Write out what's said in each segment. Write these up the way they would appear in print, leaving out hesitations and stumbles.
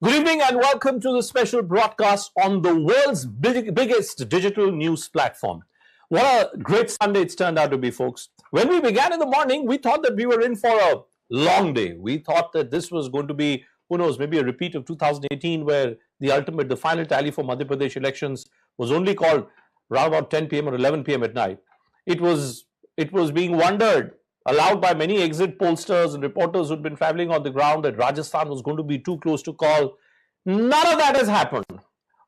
Good evening and welcome to the special broadcast on the world's biggest digital news platform. What a great Sunday it's turned out to be, folks. When we began in the morning, we thought that we were in for a long day. We thought that this was going to be, who knows, maybe a repeat of 2018 where the final tally for Madhya Pradesh elections was only called around about 10 p.m. or 11 p.m. at night. It was being wondered, allowed by many exit pollsters and reporters who'd been traveling on the ground, that Rajasthan was going to be too close to call. None of that has happened.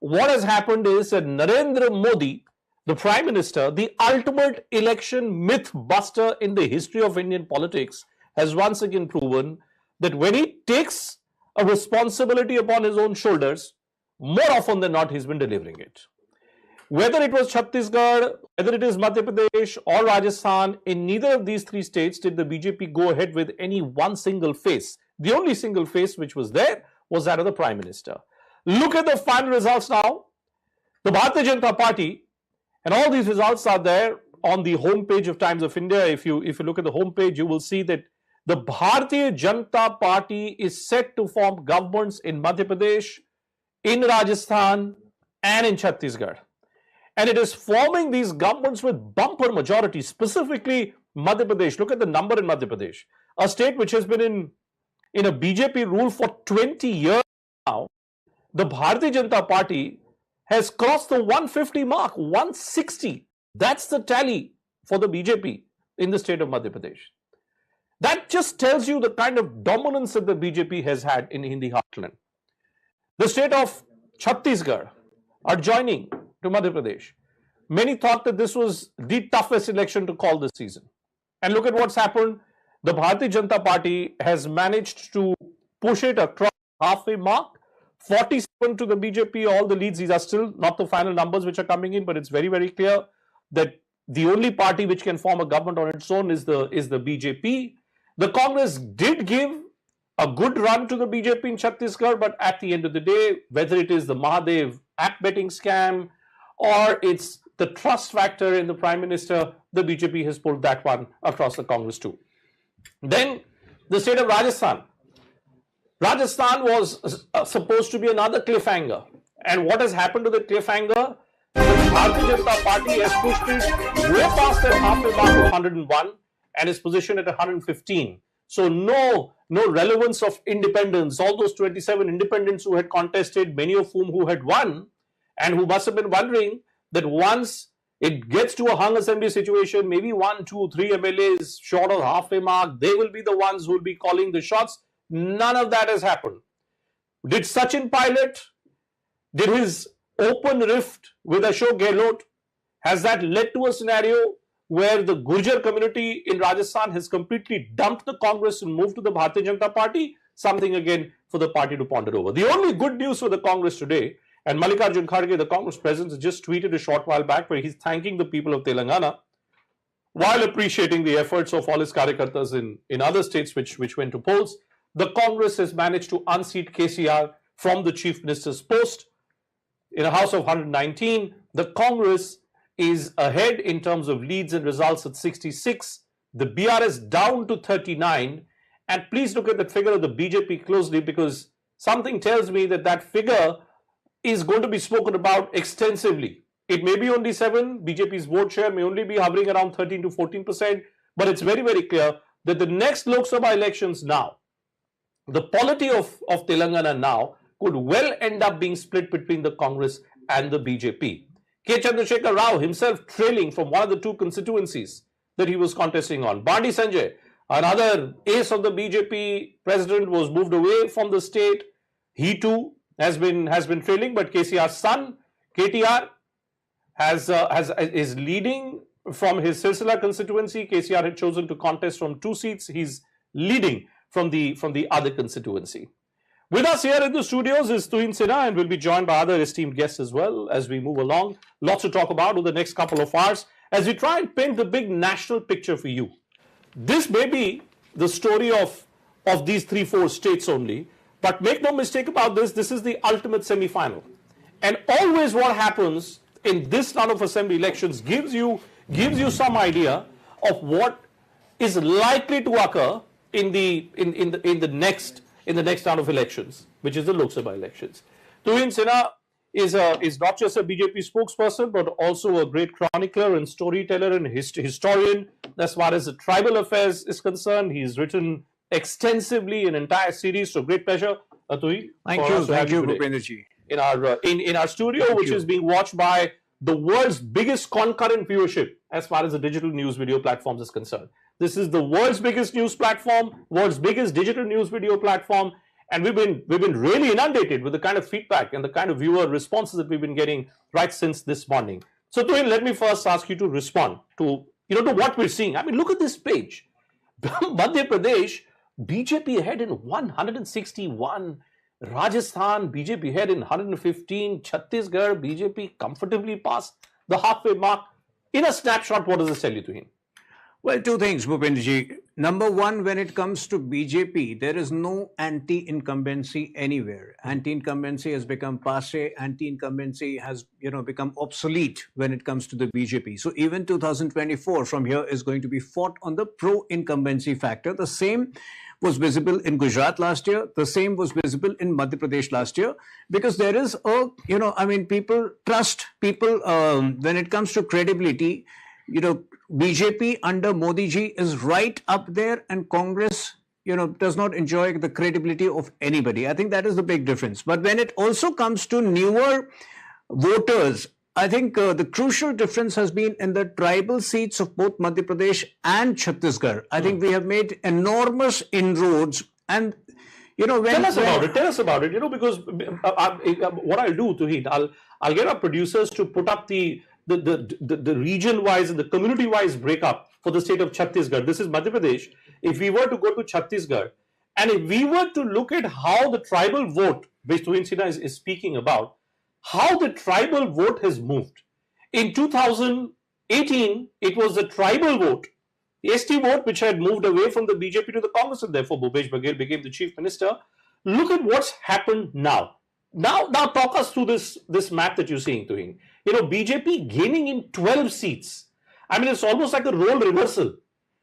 What has happened is that Narendra Modi, the Prime Minister, the ultimate election myth buster in the history of Indian politics, has once again proven that when he takes a responsibility upon his own shoulders, more often than not, he's been delivering it. Whether it was Chhattisgarh, whether it is Madhya Pradesh or Rajasthan, in neither of these three states did the BJP go ahead with any one single face. The only single face which was there was that of the Prime Minister. Look at the final results now. The Bharatiya Janata Party, and all these results are there on the homepage of Times of India. If you look at the homepage, you will see that the Bharatiya Janata Party is set to form governments in Madhya Pradesh, in Rajasthan, and in Chhattisgarh. And it is forming these governments with bumper majorities, specifically Madhya Pradesh. Look at the number in Madhya Pradesh, a state which has been in a BJP rule for 20 years now. The Bharatiya Janata Party has crossed the 150 mark, 160. That's the tally for the BJP in the state of Madhya Pradesh. That just tells you the kind of dominance that the BJP has had in Hindi heartland. The state of Chhattisgarh adjoining to Madhya Pradesh. Many thought that this was the toughest election to call this season. And look at what's happened. The Bharatiya Janata Party has managed to push it across halfway mark. 47 to the BJP, all the leads. These are still not the final numbers which are coming in, but it's very, very clear that the only party which can form a government on its own is the BJP. The Congress did give a good run to the BJP in Chhattisgarh, but at the end of the day, whether it is the Mahadev app betting scam or it's the trust factor in the Prime Minister, the BJP has pulled that one across the Congress too. Then the state of Rajasthan. Rajasthan was supposed to be another cliffhanger. And what has happened to the cliffhanger? The Bharatiya Janata Party has pushed it way past that halfway mark of 101 and is positioned at 115. So no relevance of independents. All those 27 independents who had contested, many of whom who had won, and who must have been wondering that once it gets to a hung assembly situation, maybe 1, 2, 3 MLAs short of halfway mark, they will be the ones who will be calling the shots. None of that has happened. Did Sachin Pilot, did his open rift with Ashok Gehlot, has that led to a scenario where the Gurjar community in Rajasthan has completely dumped the Congress and moved to the Bharatiya Janata Party? Something again for the party to ponder over. The only good news for the Congress today, and Mallikarjun Kharge, the Congress president, just tweeted a short while back where he's thanking the people of Telangana while appreciating the efforts of all his karyakartas in other states which went to polls. The Congress has managed to unseat KCR from the Chief Minister's post. In a House of 119, the Congress is ahead in terms of leads and results at 66. The BRS down to 39. And please look at that figure of the BJP closely, because something tells me that that figure is going to be spoken about extensively. It may be only 7. BJP's vote share may only be hovering around 13 to 14%. But it's very, very clear that the next Lok Sabha elections now, the polity of Telangana now could well end up being split between the Congress and the BJP. K. Chandrasekhar Rao himself trailing from one of the two constituencies that he was contesting on. Bandi Sanjay, another ace of the BJP president, was moved away from the state. He too has been trailing, but KCR's son, KTR, is leading from his Silsila constituency. KCR had chosen to contest from 2 seats. He's leading from the other constituency. With us here in the studios is Tuhin Sinha, and we'll be joined by other esteemed guests as well as we move along. Lots to talk about over the next couple of hours as we try and paint the big national picture for you. This may be the story of these 3-4 states only, but make no mistake about this, this is the ultimate semi-final. And always what happens in this round of assembly elections gives you some idea of what is likely to occur in the in the next round of elections, which is the Lok Sabha elections. Tuhin Sinha is not just a BJP spokesperson, but also a great chronicler and storyteller and historian as far as the tribal affairs is concerned. He's written extensively an entire series. So great pleasure, Tuhi. Thank you, Bhupendraji. In our studio, which is being watched by the world's biggest concurrent viewership as far as the digital news video platforms is concerned. This is the world's biggest news platform, world's biggest digital news video platform, and we've been really inundated with the kind of feedback and the kind of viewer responses that we've been getting right since this morning. So, Tuhin, let me first ask you to respond to what we're seeing. I mean, look at this page. Madhya Pradesh, BJP ahead in 161. Rajasthan, BJP ahead in 115. Chhattisgarh, BJP comfortably past the halfway mark. In a snapshot, what does this tell you, Tuhin? Well, two things, Bhupendraji. Number one, when it comes to BJP, there is no anti-incumbency anywhere. Anti-incumbency has become passé. Anti-incumbency has, become obsolete when it comes to the BJP. So even 2024 from here is going to be fought on the pro-incumbency factor. The same was visible in Gujarat last year. The same was visible in Madhya Pradesh last year. Because there is people trust people when it comes to credibility. BJP under Modi ji is right up there, and Congress, does not enjoy the credibility of anybody. I think that is the big difference. But when it also comes to newer voters, I think the crucial difference has been in the tribal seats of both Madhya Pradesh and Chhattisgarh. I think we have made enormous inroads. And, Tell us about it, because what I'll do, Tuhin, I'll get our producers to put up the region-wise and the community-wise breakup for the state of Chhattisgarh. This is Madhya Pradesh. If we were to go to Chhattisgarh, and if we were to look at how the tribal vote, which Tuhin Sinha is speaking about, how the tribal vote has moved. In 2018, it was the tribal vote, the ST vote, which had moved away from the BJP to the Congress, and therefore Bhupesh Baghel became the chief minister. Look at what's happened now. Now talk us through this map that you're seeing, Tuhin. BJP gaining in 12 seats. I mean, it's almost like a role reversal.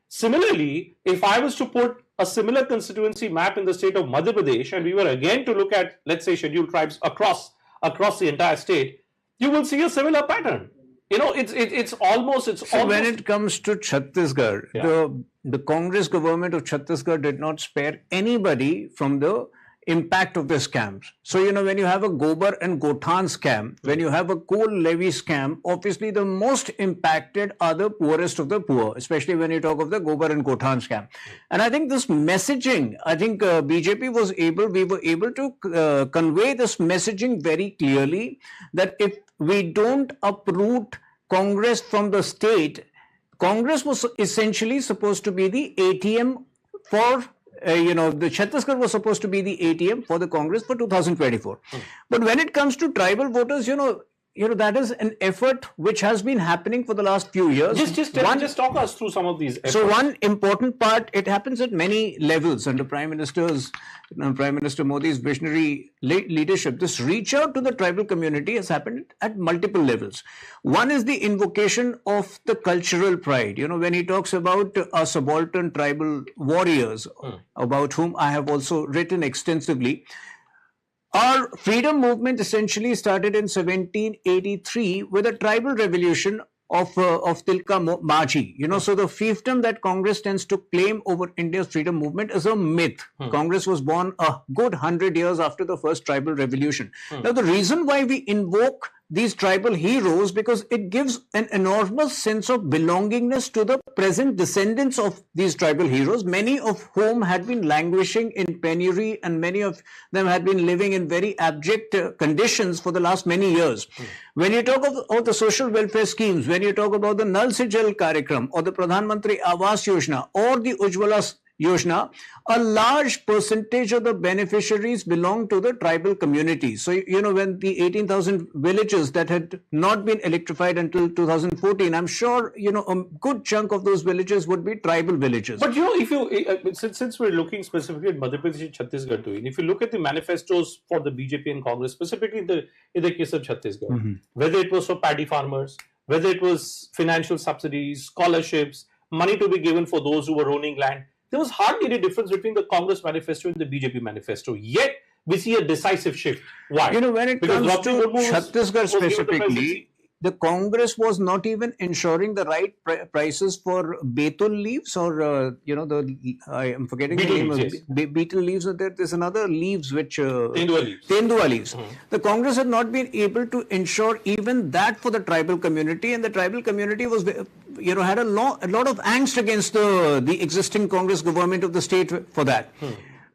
Similarly, if I was to put a similar constituency map in the state of Madhya Pradesh, and we were again to look at, let's say, scheduled tribes across the entire state, you will see a similar pattern. It's almost. When it comes to Chhattisgarh, the Congress government of Chhattisgarh did not spare anybody from the impact of the scams. So, when you have a Gobar and Gothan scam, when you have a coal levy scam, obviously the most impacted are the poorest of the poor, especially when you talk of the Gobar and Gothan scam. And I think this messaging, we were able to convey this messaging very clearly, that if we don't uproot Congress from the state, Congress was essentially supposed to be the ATM for the Chhattisgarh was supposed to be the ATM for the Congress for 2024. But when it comes to tribal voters, that is an effort which has been happening for the last few years. Just talk us through some of these efforts. So one important part, it happens at many levels under Prime Minister Modi's visionary leadership. This reach out to the tribal community has happened at multiple levels. One is the invocation of the cultural pride. When he talks about our subaltern tribal warriors, about whom I have also written extensively. Our freedom movement essentially started in 1783 with a tribal revolution of Tilka Maji. So the fiefdom that Congress tends to claim over India's freedom movement is a myth. Congress was born a good 100 years after the first tribal revolution. Now, the reason why we invoke these tribal heroes, because it gives an enormous sense of belongingness to the present descendants of these tribal heroes, many of whom had been languishing in penury, and many of them had been living in very abject conditions for the last many years. When you talk of the social welfare schemes, when you talk about the Nal Se Jal Karyakram or the Pradhan Mantri Awas Yojana or the Ujjwala Yojana, a large percentage of the beneficiaries belong to the tribal communities. So, when the 18,000 villages that had not been electrified until 2014, I'm sure, a good chunk of those villages would be tribal villages. But, since we're looking specifically at Madhya Pradesh and Chhattisgarh, if you look at the manifestos for the BJP and Congress, specifically in the case of Chhattisgarh, whether it was for paddy farmers, whether it was financial subsidies, scholarships, money to be given for those who were owning land, there was hardly any difference between the Congress manifesto and the BJP manifesto. Yet, we see a decisive shift. Why? When it Because comes to Draupadi Murmu Chhattisgarh was given the specifically, presidency. the Congress was not even ensuring the right prices for betel leaves or, I am forgetting Betel the name leaves, of yes. betel leaves. There's another leaves which... Tendua leaves. Tendua leaves. The Congress had not been able to ensure even that for the tribal community, and the tribal community was, had a lot of angst against the existing Congress government of the state for that.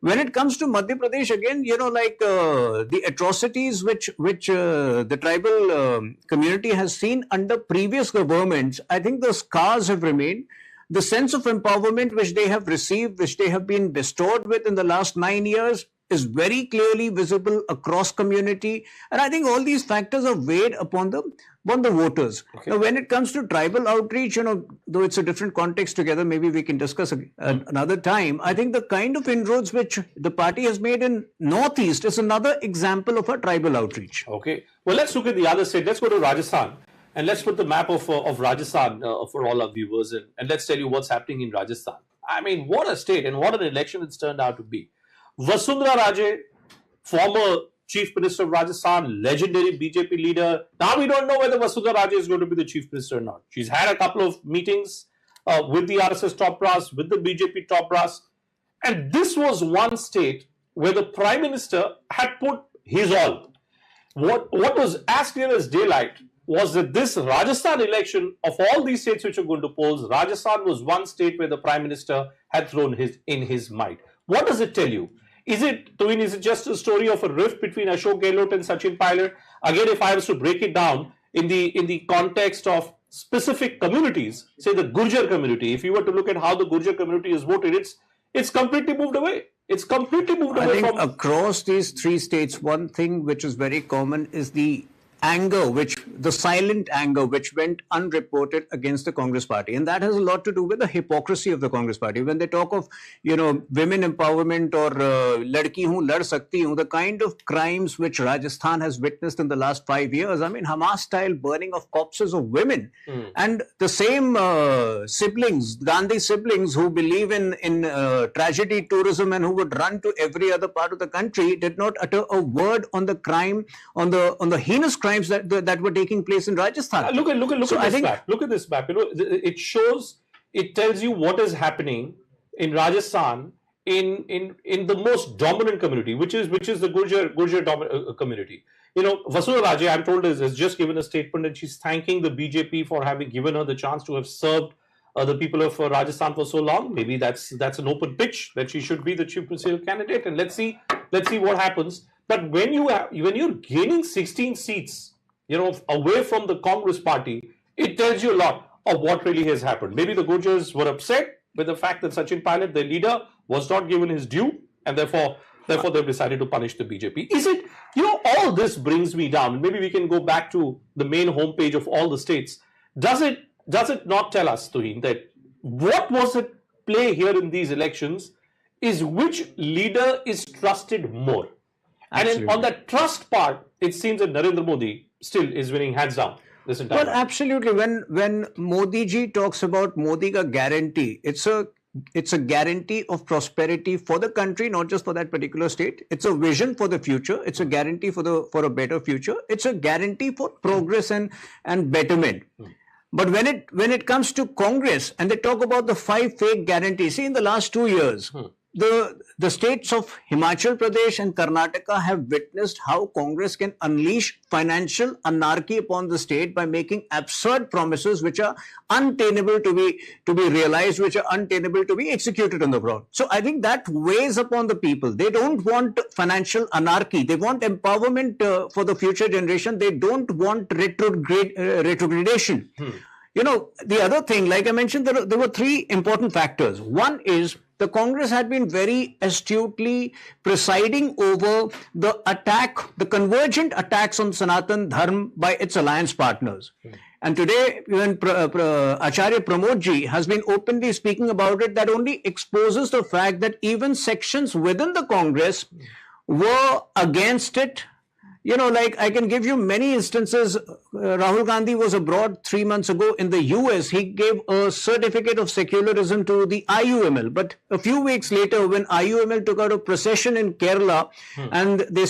When it comes to Madhya Pradesh, again, the atrocities which the tribal community has seen under previous governments, I think the scars have remained. The sense of empowerment which they have received, which they have been bestowed with in the last 9 years, is very clearly visible across community. And I think all these factors are weighed upon the voters. Okay. Now, when it comes to tribal outreach, though it's a different context together, maybe we can discuss another time. I think the kind of inroads which the party has made in Northeast is another example of a tribal outreach. Okay. Well, let's look at the other state. Let's go to Rajasthan. And let's put the map of Rajasthan for all our viewers. And let's tell you what's happening in Rajasthan. I mean, what a state and what an election it's turned out to be. Vasundhara Raje, former Chief Minister of Rajasthan, legendary BJP leader. Now we don't know whether Vasundhara Raje is going to be the Chief Minister or not. She's had a couple of meetings with the RSS top brass, with the BJP top brass. And this was one state where the Prime Minister had put his all. What was as clear as daylight was that this Rajasthan election, of all these states which are going to polls, Rajasthan was one state where the Prime Minister had thrown his might. What does it tell you? Is it just a story of a rift between Ashok Gehlot and Sachin Pilot? Again, if I was to break it down in the context of specific communities, say the Gurjar community, if you were to look at how the Gurjar community is voted, it's completely moved away. It's completely moved away from... I think across these three states, one thing which is very common is the silent anger which went unreported against the Congress party. And that has a lot to do with the hypocrisy of the Congress party. When they talk of, women empowerment or ladki hoon, lad sakti hoon, the kind of crimes which Rajasthan has witnessed in the last 5 years, I mean, Hamas-style burning of corpses of women. And the same siblings, Gandhi siblings who believe in tragedy tourism and who would run to every other part of the country did not utter a word on the crime, on the heinous crime that were taking place in Rajasthan. Look at this map. Look at this map. It tells you what is happening in Rajasthan in the most dominant community, which is the Gurjar community. Vasundhara Raje, I'm told, has just given a statement and she's thanking the BJP for having given her the chance to have served the people of Rajasthan for so long. Maybe that's an open pitch that she should be the chief ministerial candidate, and let's see what happens. But when you're gaining 16 seats, away from the Congress party, it tells you a lot of what really has happened. Maybe the Gurjars were upset with the fact that Sachin Pilot, their leader, was not given his due, and therefore they've decided to punish the BJP. Is it, all this brings me down. Maybe we can go back to the main homepage of all the states. Does it not tell us, Tuhin, that what was at play here in these elections is which leader is trusted more? And on that trust part, it seems that Narendra Modi still is winning hands down this entire time. Well, absolutely. When Modi ji talks about Modi ka guarantee, it's a guarantee of prosperity for the country, not just for that particular state. It's a vision for the future. It's a guarantee for a better future. It's a guarantee for progress and betterment. But when it comes to Congress and they talk about the 5 fake guarantees, see, in the last 2 years, the states of Himachal Pradesh and Karnataka have witnessed how Congress can unleash financial anarchy upon the state by making absurd promises which are untenable to be realized, which are untenable to be executed on the ground. So I think that weighs upon the people. They don't want financial anarchy. They want empowerment for the future generation. They don't want retrogradation. The other thing, like I mentioned, there were 3 important factors. One is the Congress had been very astutely presiding over the convergent attacks on Sanatan Dharma by its alliance partners. And today, when Acharya Pramod ji has been openly speaking about it, that only exposes the fact that even sections within the Congress were against it, like I can give you many instances. Rahul Gandhi was abroad 3 months ago in the US. He gave a certificate of secularism to the IUML. But a few weeks later, when IUML took out a procession in Kerala and they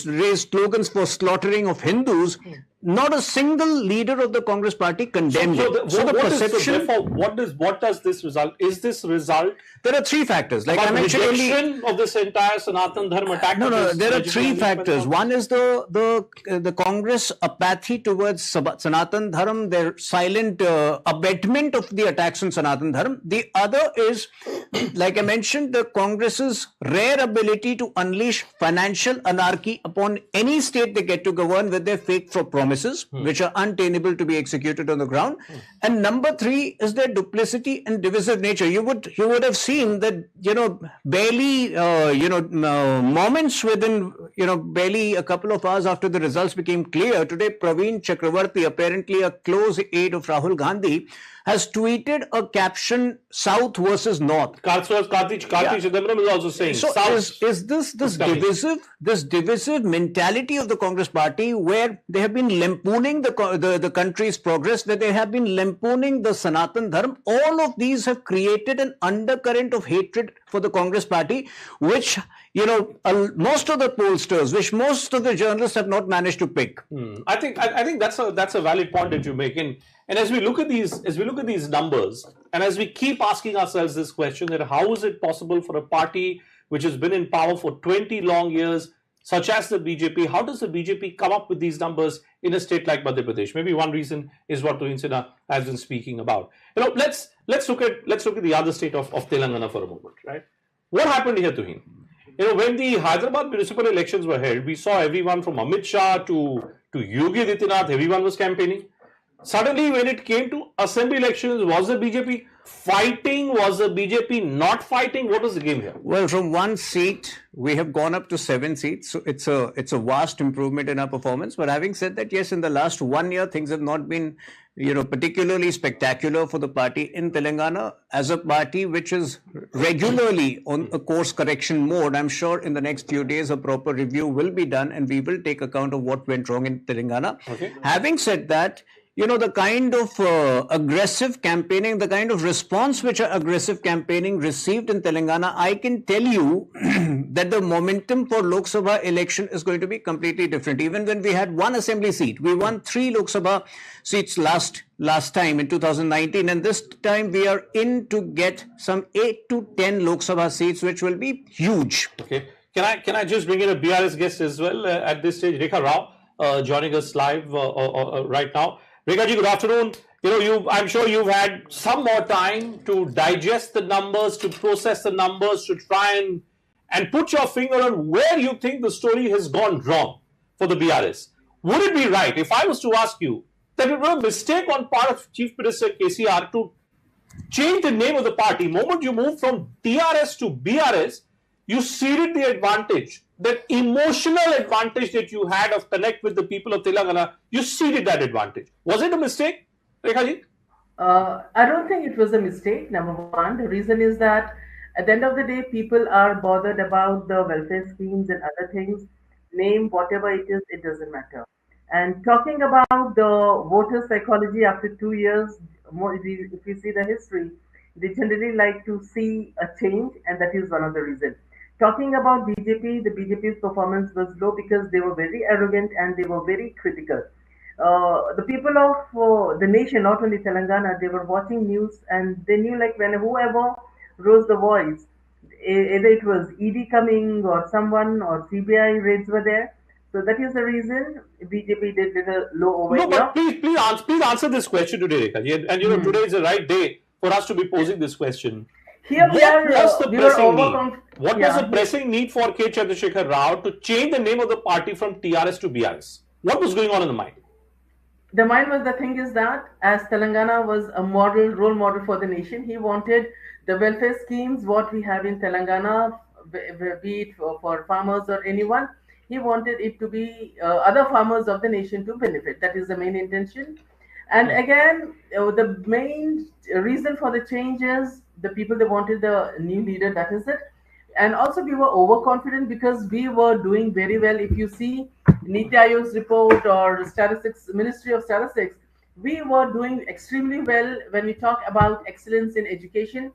raised slogans for slaughtering of Hindus, not a single leader of the Congress party condemned it. So the perception. What does this result? Is this result? There are three factors. Like I mentioned, rejection of this entire Sanatan Dharma attack. No. There are three factors. One is the Congress apathy towards Sanatan Dharma, their silent abetment of the attacks on Sanatan Dharma. The other is, like I mentioned, the Congress's rare ability to unleash financial anarchy upon any state they get to govern with their fake promises, which are untenable to be executed on the ground. And number three is their duplicity and divisive nature. You would have seen that barely moments within barely a couple of hours after the results became clear. Today, Praveen Chakravarti, apparently a close aide of Rahul Gandhi, has tweeted a caption: "South versus North." Karthi Chidambaram is also saying. So is this divisive mentality of the Congress party, where they have been lampooning the country's progress, that they have been lampooning the Sanatan Dharma? All of these have created an undercurrent of hatred for the Congress party, which most of the pollsters, which most of the journalists have not managed to pick. I think that's a valid point that you make. And as we look at these numbers, and as we keep asking ourselves this question, that how is it possible for a party which has been in power for 20 long years, such as the BJP, how does the BJP come up with these numbers in a state like Madhya Pradesh? Maybe one reason is what Tuhin Sinha has been speaking about. Let's look at the other state of Telangana for a moment, right? What happened here, Tuhin? When the Hyderabad municipal elections were held, we saw everyone from Amit Shah to Yogi Adityanath, everyone was campaigning. Suddenly, when it came to assembly elections, was the BJP fighting? Was the BJP not fighting? What was the game here? Well, from one seat, we have gone up to 7 seats. So it's a vast improvement in our performance. But having said that, yes, in the last 1 year, things have not been, particularly spectacular for the party in Telangana. As a party which is regularly on a course correction mode, I'm sure in the next few days, a proper review will be done and we will take account of what went wrong in Telangana. Okay. Having said that, the kind of aggressive campaigning, the kind of response which aggressive campaigning received in Telangana, I can tell you that the momentum for Lok Sabha election is going to be completely different. Even when we had one assembly seat, we won 3 Lok Sabha seats last time in 2019, and this time we are in to get some 8 to 10 Lok Sabha seats, which will be huge. Okay. Can I just bring in a BRS guest as well at this stage? Rekha Rao joining us live right now. Rekha ji, good afternoon. I'm sure you've had some more time to digest the numbers, to process the numbers, to try and put your finger on where you think the story has gone wrong for the BRS. Would it be right, if I was to ask you, that it was a mistake on part of Chief Minister KCR to change the name of the party? The moment you moved from TRS to BRS, you ceded the advantage, that emotional advantage that you had of connect with the people of Telangana, you ceded that advantage. Was it a mistake, Rekha ji? I don't think it was a mistake, number one. The reason is that at the end of the day, people are bothered about the welfare schemes and other things. Name, whatever it is, it doesn't matter. And talking about the voter psychology after 2 years, if you see the history, they generally like to see a change, and that is one of the reasons. Talking about BJP, the BJP's performance was low because they were very arrogant and they were very critical. The people of the nation, not only Telangana, they were watching news and they knew, like, when whoever rose the voice, either it was ED coming or someone or CBI raids were there. So that is the reason BJP did little low over here. No, but please answer this question today, Rekha ji. And today is the right day for us to be posing this question. Here what was the pressing need for K. Chandrasekhar Rao to change the name of the party from TRS to BRS? What was going on in the mind? The mind was, the thing is that as Telangana was a role model for the nation, he wanted the welfare schemes, what we have in Telangana, be it for farmers or anyone, he wanted it to be other farmers of the nation to benefit. That is the main intention. And again, the main reason for the change is the people, they wanted the new leader, that is it. And also we were overconfident because we were doing very well. If you see Niti Aayog's report or statistics, Ministry of Statistics, we were doing extremely well when we talk about excellence in education.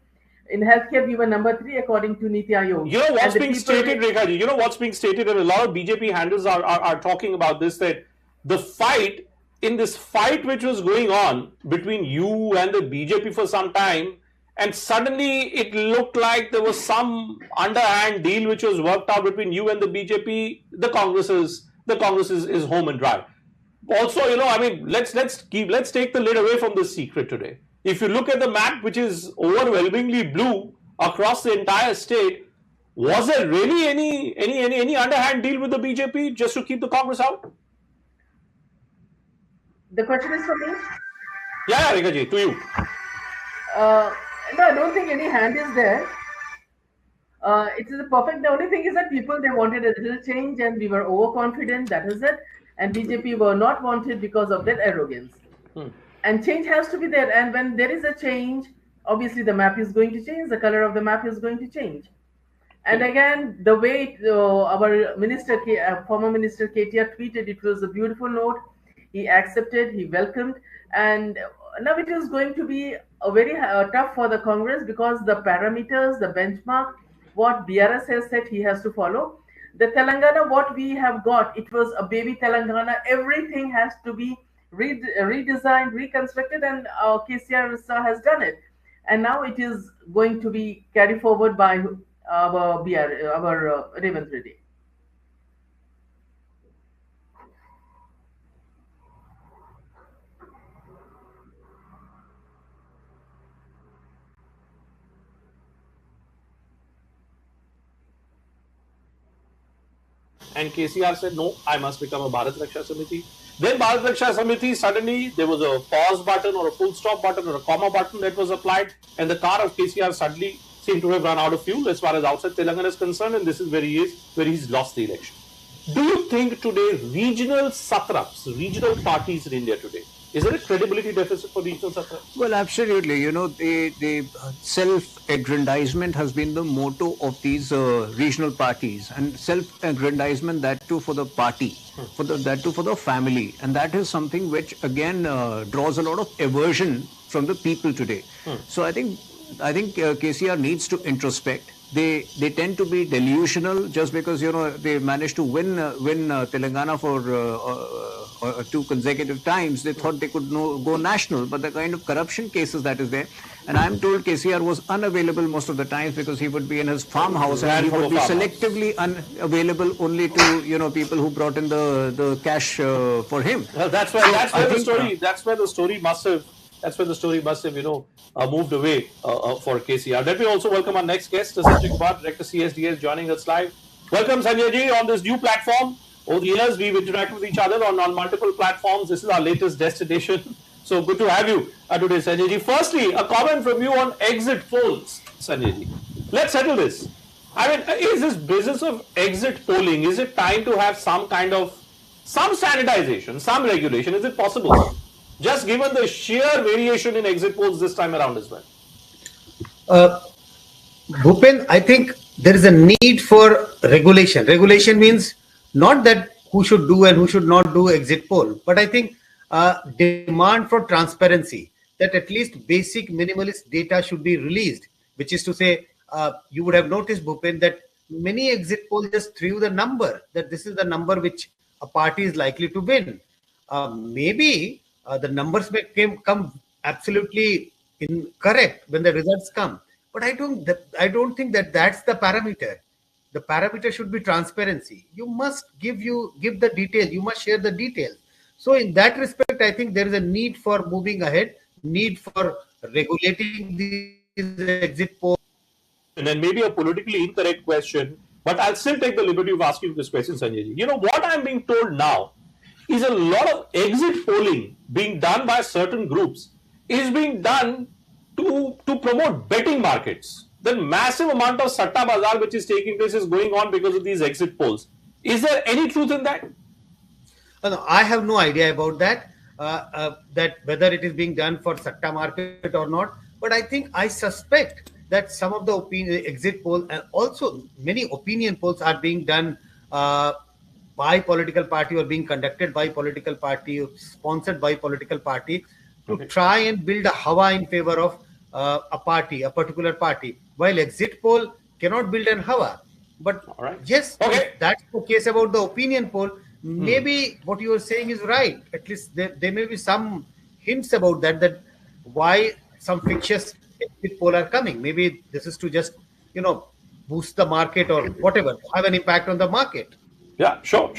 In healthcare, we were number 3 according to Niti Aayog. You know what's And the being people stated, Rekhaji? You know what's being stated, and a lot of BJP handlers are talking about this, that the fight, in this fight which was going on between you and the BJP for some time, and suddenly it looked like there was some underhand deal which was worked out between you and the BJP. The Congress is home and dry. Also, you know, I mean, let's take the lid away from this secret today. If you look at the map, which is overwhelmingly blue across the entire state, was there really any underhand deal with the BJP just to keep the Congress out? The question is for me. Yeah, Rekhaji, to you. No, I don't think any hand is there. It is a perfect. The only thing is that people, they wanted a little change, and we were overconfident. That is it. And BJP were not wanted because of their arrogance. And change has to be there. And when there is a change, obviously the map is going to change. The color of the map is going to change. And again, the way our minister, former minister KTR tweeted, it was a beautiful note. He accepted, he welcomed, and now it is going to be a very tough for the Congress because the parameters, the benchmark, what BRS has said, he has to follow. The Telangana, what we have got, it was a baby Telangana. Everything has to be redesigned, reconstructed, and KCR sir has done it. And now it is going to be carried forward by our Revant Reddy. And KCR said, no, I must become a Bharat Raksha Samiti. Then Bharat Raksha Samiti, suddenly there was a pause button or a full stop button or a comma button that was applied, and the car of KCR suddenly seemed to have run out of fuel as far as outside Telangana is concerned, and this is where he is, where he's lost the election. Do you think today regional satraps, regional parties in India today, is there a credibility deficit for regional satraps? Well, absolutely. You know, the self-aggrandizement has been the motto of these regional parties, and self-aggrandizement, that too for the party, that too for the family, and that is something which again draws a lot of aversion from the people today. So I think KCR needs to introspect. They tend to be delusional just because, you know, they managed to win Telangana for 2 consecutive times. They thought they could go national, but the kind of corruption cases that is there, and I'm told KCR was unavailable most of the times because he would be in his farmhouse and he would be selectively unavailable only to, you know, people who brought in the cash for him. Well, that's where the story must have, you know, moved away for KCR. Let me also welcome our next guest, Sanjay Kumar, Director CSDS, joining us live. Welcome, Sanjay ji, on this new platform. Over the years, we've interacted with each other on multiple platforms. This is our latest destination. So good to have you today, Sanjay ji. Firstly, a comment from you on exit polls, Sanjay ji. Let's settle this. I mean, is this business of exit polling, is it time to have some sanitization, some regulation? Is it possible? Just given the sheer variation in exit polls this time around as well. Bhupen, I think there is a need for regulation. Regulation means not that who should do and who should not do exit poll, but I think demand for transparency, that at least basic minimalist data should be released, which is to say, you would have noticed, Bhupen, that many exit polls just threw the number, that this is the number which a party is likely to win. Maybe the numbers may come absolutely incorrect when the results come, but I don't think that that's the parameter. The parameter should be transparency. You must give the details. You must share the details. So in that respect, I think there is a need for moving ahead, need for regulating these exit polls. And then maybe a politically incorrect question, but I'll still take the liberty of asking this question, Sanjay ji. You know, what I'm being told now is a lot of exit polling being done by certain groups is being done to promote betting markets. The massive amount of satta bazaar which is taking place is going on because of these exit polls. Is there any truth in that? No, I have no idea about that, that whether it is being done for satta market or not. But I suspect that some of the exit polls and also many opinion polls are being done by political party or being conducted by political party or sponsored by political party to try and build a hawa in favor of a party, a particular party, while exit poll cannot build an hawa. But yes, if that's the case about the opinion poll, maybe what you are saying is right. At least there may be some hints about that why some fictitious exit poll are coming. Maybe this is to just, boost the market or whatever, have an impact on the market. Yeah, sure.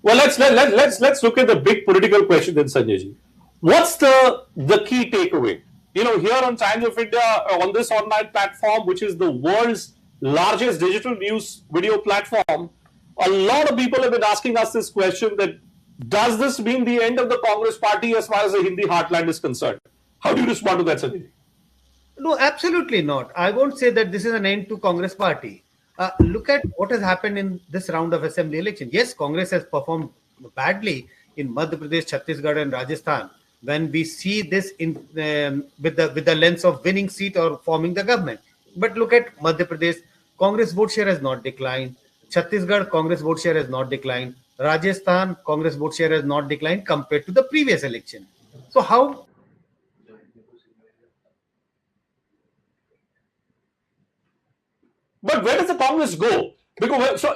Well, let's look at the big political question then, Sanjay ji. What's the key takeaway? Here on Times of India, on this online platform, which is the world's largest digital news video platform, a lot of people have been asking us this question: that does this mean the end of the Congress party as far as the Hindi heartland is concerned? How do you respond to that, Sanjay? No, absolutely not. I won't say that this is an end to Congress party. Look at what has happened in this round of assembly election. Yes, Congress has performed badly in Madhya Pradesh, Chhattisgarh, and Rajasthan. When we see this with the lens of winning seat or forming the government, but look at Madhya Pradesh, Congress vote share has not declined. Chhattisgarh, Congress vote share has not declined. Rajasthan, Congress vote share has not declined compared to the previous election. So how? But where does the Congress go? Because I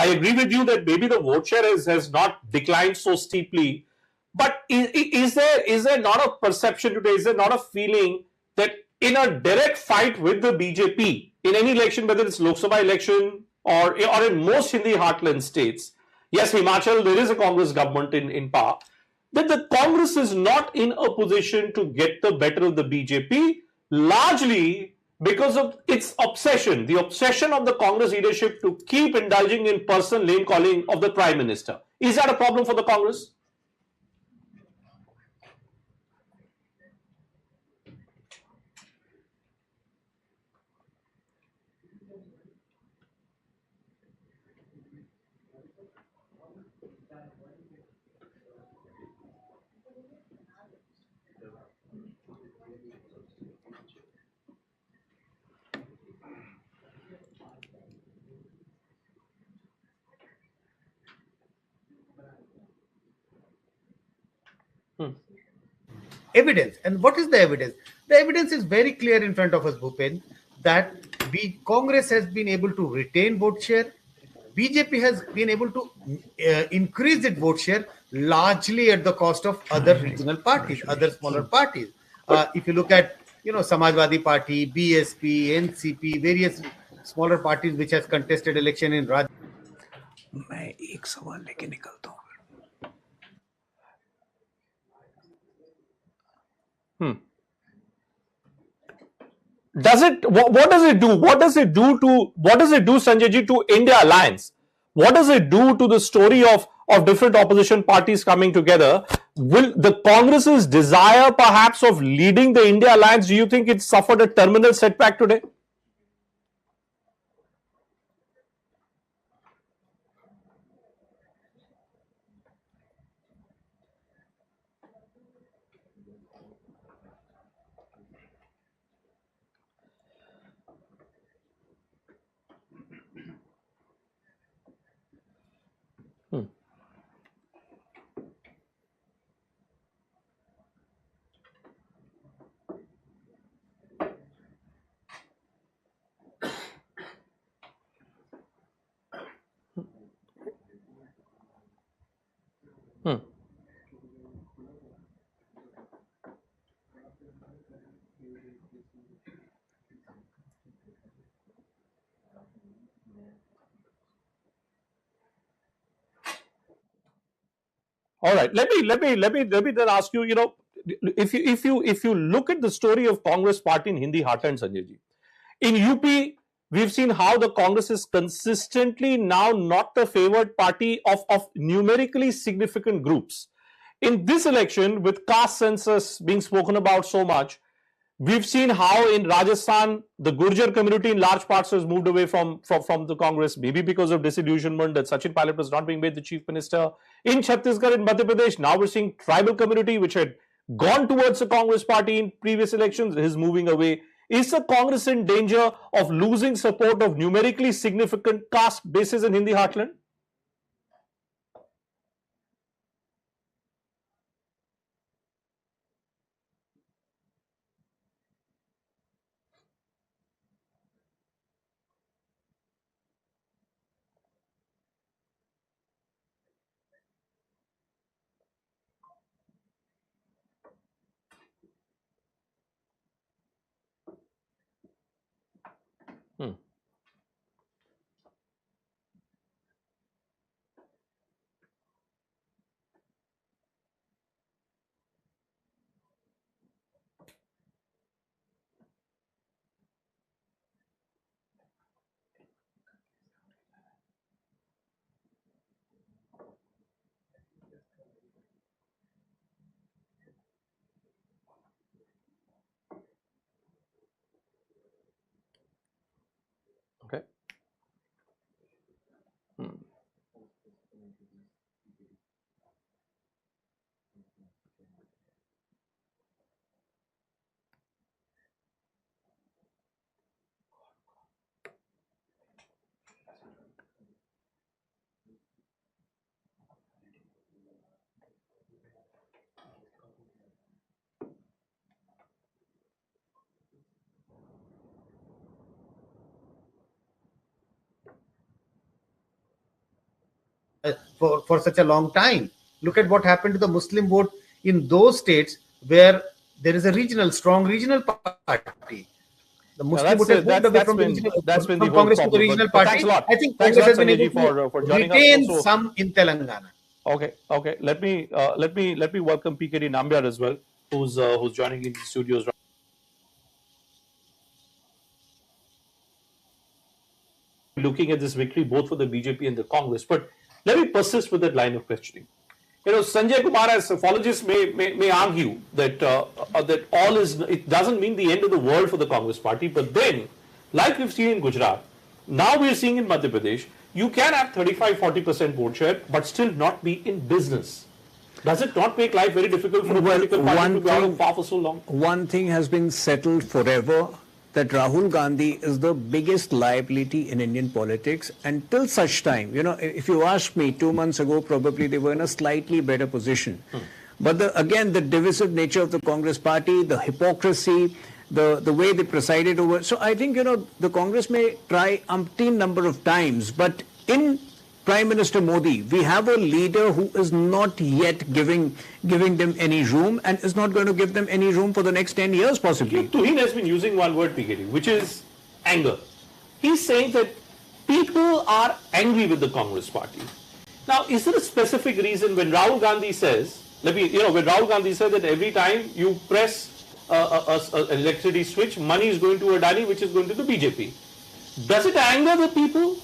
agree with you that maybe the vote share has not declined so steeply. But is there not a perception today? Is there not a feeling that in a direct fight with the BJP in any election, whether it's Lok Sabha election or in most Hindi heartland states, yes, Himachal, there is a Congress government in power, that the Congress is not in a position to get the better of the BJP, largely because of its obsession, the obsession of the Congress leadership to keep indulging in personal name calling of the Prime Minister. Is that a problem for the Congress? Evidence. And what is the evidence? The evidence is very clear in front of us, Bhupen, that Congress has been able to retain vote share. BJP has been able to increase its vote share largely at the cost of other regional parties, other smaller parties. If you look at, Samajwadi Party, BSP, NCP, various smaller parties which has contested election in Rajasthan. मैं एक सवाल लेके निकलता हूँ. What does it do? What does it do, Sanjay ji, to India Alliance? What does it do to the story of different opposition parties coming together? Will the Congress's desire perhaps of leading the India Alliance, do you think it suffered a terminal setback today? All right. Let me then ask you. If you look at the story of Congress party in Hindi heartland, Sanjay ji, in UP, we've seen how the Congress is consistently now not the favored party of numerically significant groups. In this election, with caste census being spoken about so much, we've seen how in Rajasthan, the Gurjar community in large parts has moved away from the Congress, maybe because of disillusionment that Sachin Pilot was not being made the chief minister. In Chhattisgarh, in Madhya Pradesh, now we're seeing tribal community, which had gone towards the Congress party in previous elections, is moving away. Is the Congress in danger of losing support of numerically significant caste bases in Hindi heartland? Hmm. Okay. Hmm. For such a long time. Look at what happened to the Muslim vote in those states where there is a strong regional party. The Now Muslim vote has moved away from that's been the from whole Congress to the problem. regional But party. thanks a lot. I think Thanks a Congress lot, has been Sanjay ji, able for to joining us. retain Also, some in Telangana. okay. Let me welcome PKD Nambiar as well, who's joining in the studios. Looking at this victory both for the BJP and the Congress. But let me persist with that line of questioning. Sanjay Kumar, as apologists may argue that that all is, it doesn't mean the end of the world for the Congress party. But then, like we've seen in Gujarat, now we're seeing in Madhya Pradesh, you can have 35-40% vote share, but still not be in business. Does it not make life very difficult for a political party to be out of power for so long? One thing has been settled forever, that Rahul Gandhi is the biggest liability in Indian politics until such time. If you asked me 2 months ago, probably they were in a slightly better position. But again, the divisive nature of the Congress party, the hypocrisy, the way they presided over. So I think, the Congress may try umpteen number of times, but in Prime Minister Modi, we have a leader who is not yet giving them any room and is not going to give them any room for the next 10 years possibly. Tuhin has been using one word, PKD, which is anger. He's saying that people are angry with the Congress party. Now, is there a specific reason when Rahul Gandhi says, when Rahul Gandhi said that every time you press an electricity switch, money is going to Adani, which is going to the BJP. Does it anger the people?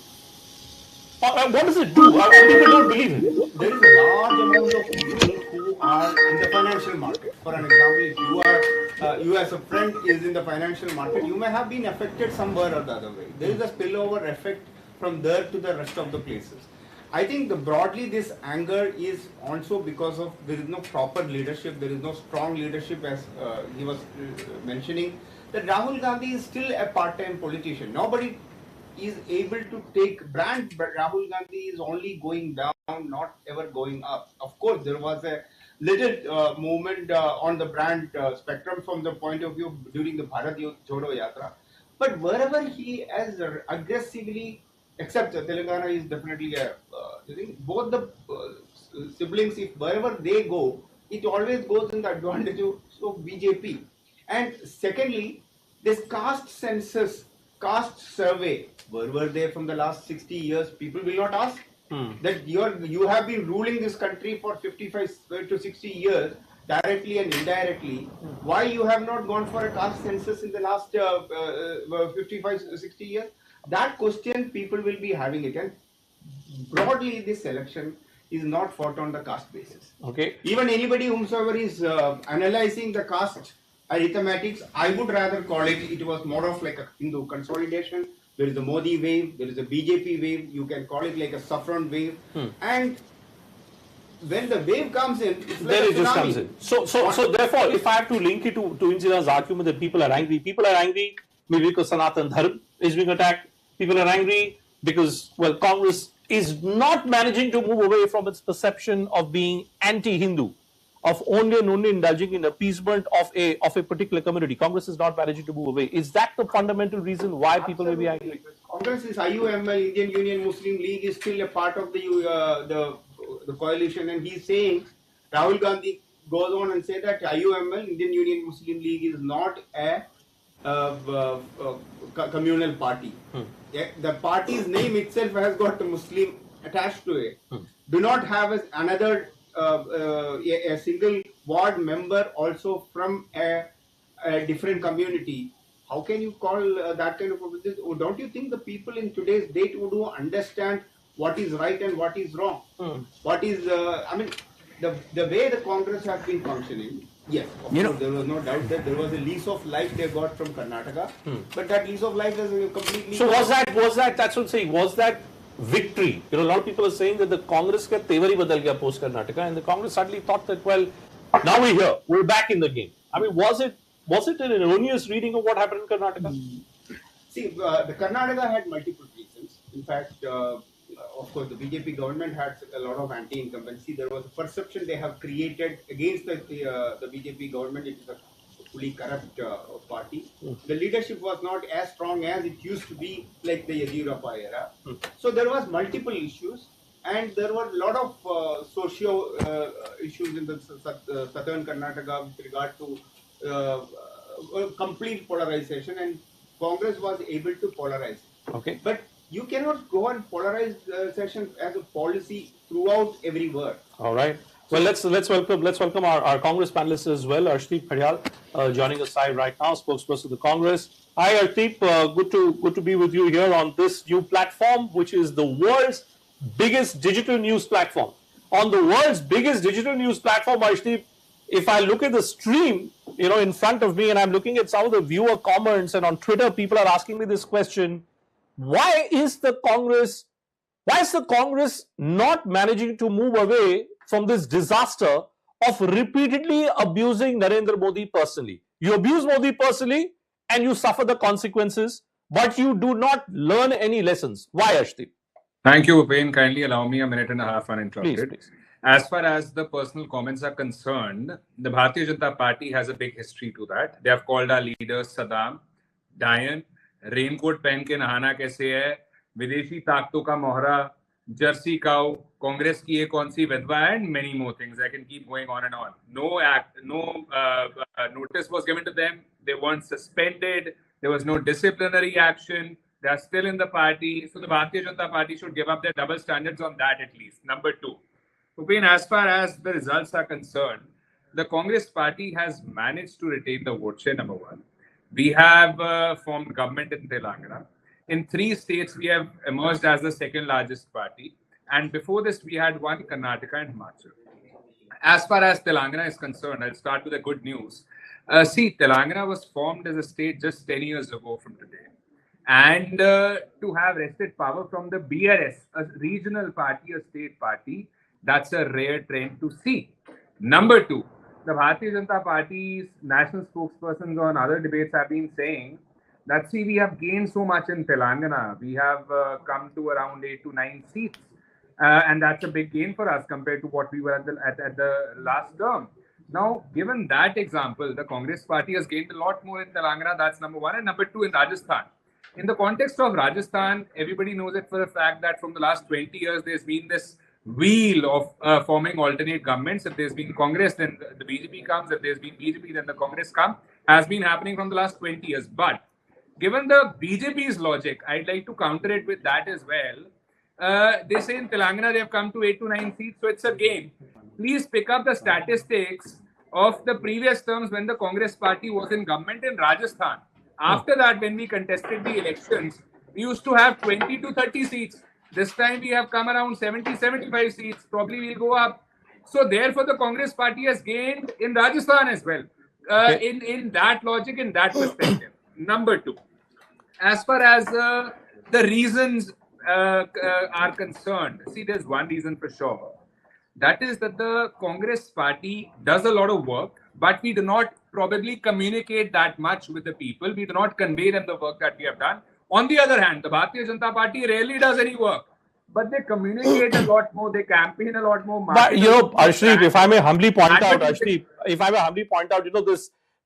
What does it do? People don't believe him. There is a large amount of people who are in the financial market. For an example, if you as a friend is in the financial market, you may have been affected somewhere or the other way. There is a spillover effect from there to the rest of the places. I think broadly this anger is also because of there is no proper leadership, there is no strong leadership, as he was mentioning, that Rahul Gandhi is still a part-time politician. Nobody is able to take brand, but Rahul Gandhi is only going down, not ever going up. Of course, there was a little movement on the brand spectrum from the point of view during the Bharat Jodo Yatra. But wherever he has aggressively, except Telangana is definitely a both the siblings, if wherever they go, it always goes in the advantage of BJP. And secondly, this caste census, caste survey, where were they from the last 60 years? People will not ask that you have been ruling this country for 55 to 60 years, directly and indirectly. Why you have not gone for a caste census in the last 55, 60 years? That question people will be having it. And broadly, this election is not fought on the caste basis. Okay. Even anybody whomsoever is analyzing the caste arithmetics, I would rather call it was more of like a Hindu consolidation. There is a Modi wave, there is a BJP wave, you can call it like a saffron wave. And when the wave comes in, it's like then a it just tsunami. comes in. So therefore, if I have to link it to Injira's argument that people are angry maybe because Sanatan Dharm is being attacked. People are angry because, well, Congress is not managing to move away from its perception of being anti-Hindu, of only and only indulging in appeasement of a particular community. Congress is not managing to move away. Is that the fundamental reason why people may be angry? Congress is IUML, Indian Union Muslim League, is still a part of the coalition, and he's saying, Rahul Gandhi goes on and say that IUML, Indian Union Muslim League, is not a communal party. Yeah, the party's name itself has got a Muslim attached to it. Do not have another a single ward member also from a different community. How can you call that kind of a business? Or don't you think the people in today's date would understand what is right and what is wrong? What is, I mean, the way the Congress has been functioning, yes, of course, there was no doubt that there was a lease of life they got from Karnataka, but that lease of life is completely... So was that, that's what I'm saying, was that victory? You know, a lot of people are saying that the Congress ka tevar hi badal gaya post Karnataka, and the Congress suddenly thought that, well, now we're here, we're back in the game. I mean, was it an erroneous reading of what happened in Karnataka? See, the Karnataka had multiple reasons. In fact, of course, the BJP government had a lot of anti-incumbency. There was a perception they have created against the BJP government. It is a fully corrupt party. The leadership was not as strong as it used to be, like the Yediyurappa era. So there was multiple issues, and there were a lot of socio issues in the southern Karnataka with regard to complete polarization, and Congress was able to polarize. Okay. But you cannot go and polarize session as a policy throughout every word. All right. Well, let's welcome our Congress panelists as well. Arshdeep Khadial joining us live right now, spokesperson of the Congress. Hi, Arshdeep. Good to be with you here on this new platform, which is the world's biggest digital news platform. On the world's biggest digital news platform, Arshdeep, if I look at the stream, you know, in front of me, and I'm looking at some of the viewer comments, and on Twitter, people are asking me this question: why is the Congress not managing to move away from this disaster of repeatedly abusing Narendra Modi personally? You abuse Modi personally and you suffer the consequences, but you do not learn any lessons. Why, Arshdeep? Thank you, Upain. Kindly allow me a minute and a half uninterrupted. Please. As far as the personal comments are concerned, the Bharatiya Janata Party has a big history to that. They have called our leaders Saddam, Diane, raincoat पहन के नहाना कैसे है, विदेशी ताकतों का मोहरा, Jersey cow, Congress की एक कौन सी विधवा, and many more things. I can keep going on and on. No notice was given to them. They weren't suspended. There was no disciplinary action. They are still in the party. So the Bharatiya Janata Party should give up their double standards on that at least. Number two, Upain, as far as the results are concerned, the Congress Party has managed to retain the vote share, number one. We have formed government in Telangana. In 3 states, we have emerged as the second largest party. And before this, we had one Karnataka and Himachal. As far as Telangana is concerned, I'll start with the good news. See, Telangana was formed as a state just 10 years ago from today. And to have wrested power from the BRS, a regional party, a state party, that's a rare trend to see. Number two, the Bharatiya Janata Party's national spokespersons on other debates have been saying that, see, we have gained so much in Telangana. We have come to around 8 to 9 seats. And that's a big gain for us compared to what we were at the last term. Now, given that example, the Congress Party has gained a lot more in Telangana. That's number one. And number two, in Rajasthan. In the context of Rajasthan, everybody knows it for a fact that from the last 20 years, there's been this wheel of forming alternate governments. If there's been Congress, then the BJP comes. If there's been BJP, then the Congress comes. Has been happening from the last 20 years. But given the BJP's logic, I'd like to counter it with that as well. They say in Telangana they have come to 8 to 9 seats, so it's a gain. Please pick up the statistics of the previous terms when the Congress Party was in government in Rajasthan. After that, when we contested the elections, we used to have 20 to 30 seats. This time we have come around 70, 75 seats. Probably we'll go up. So therefore, the Congress Party has gained in Rajasthan as well. In that logic, in that perspective. Number two, as far as the reasons are concerned, see, there's one reason for sure. That is that the Congress party does a lot of work, but we do not probably communicate that much with the people. We do not convey them the work that we have done. On the other hand, the Bharatiya Janata Party rarely does any work, but they communicate a lot more, they campaign a lot more. But Arshdeep, if I may humbly point out,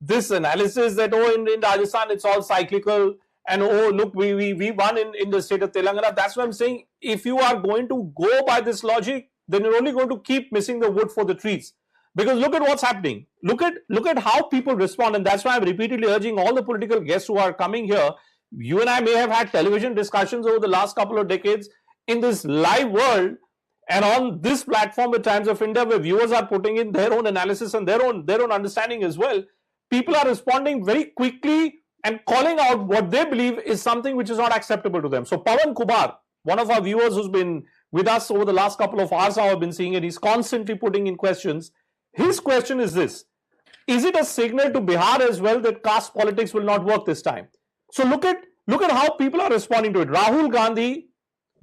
this analysis that in Rajasthan it's all cyclical, and look, we won in the state of Telangana. That's what I'm saying. If you are going to go by this logic, then you're only going to keep missing the wood for the trees. Because look at what's happening. Look at how people respond, and that's why I'm repeatedly urging all the political guests who are coming here. You and I may have had television discussions over the last couple of decades in this live world and on this platform at Times of India, where viewers are putting in their own analysis and their own understanding as well. People are responding very quickly and calling out what they believe is something which is not acceptable to them. So Pawan Kumar, one of our viewers who's been with us over the last couple of hours, I've been seeing it, he's constantly putting in questions. His question is this: is it a signal to Bihar as well that caste politics will not work this time? So look at how people are responding to it. Rahul Gandhi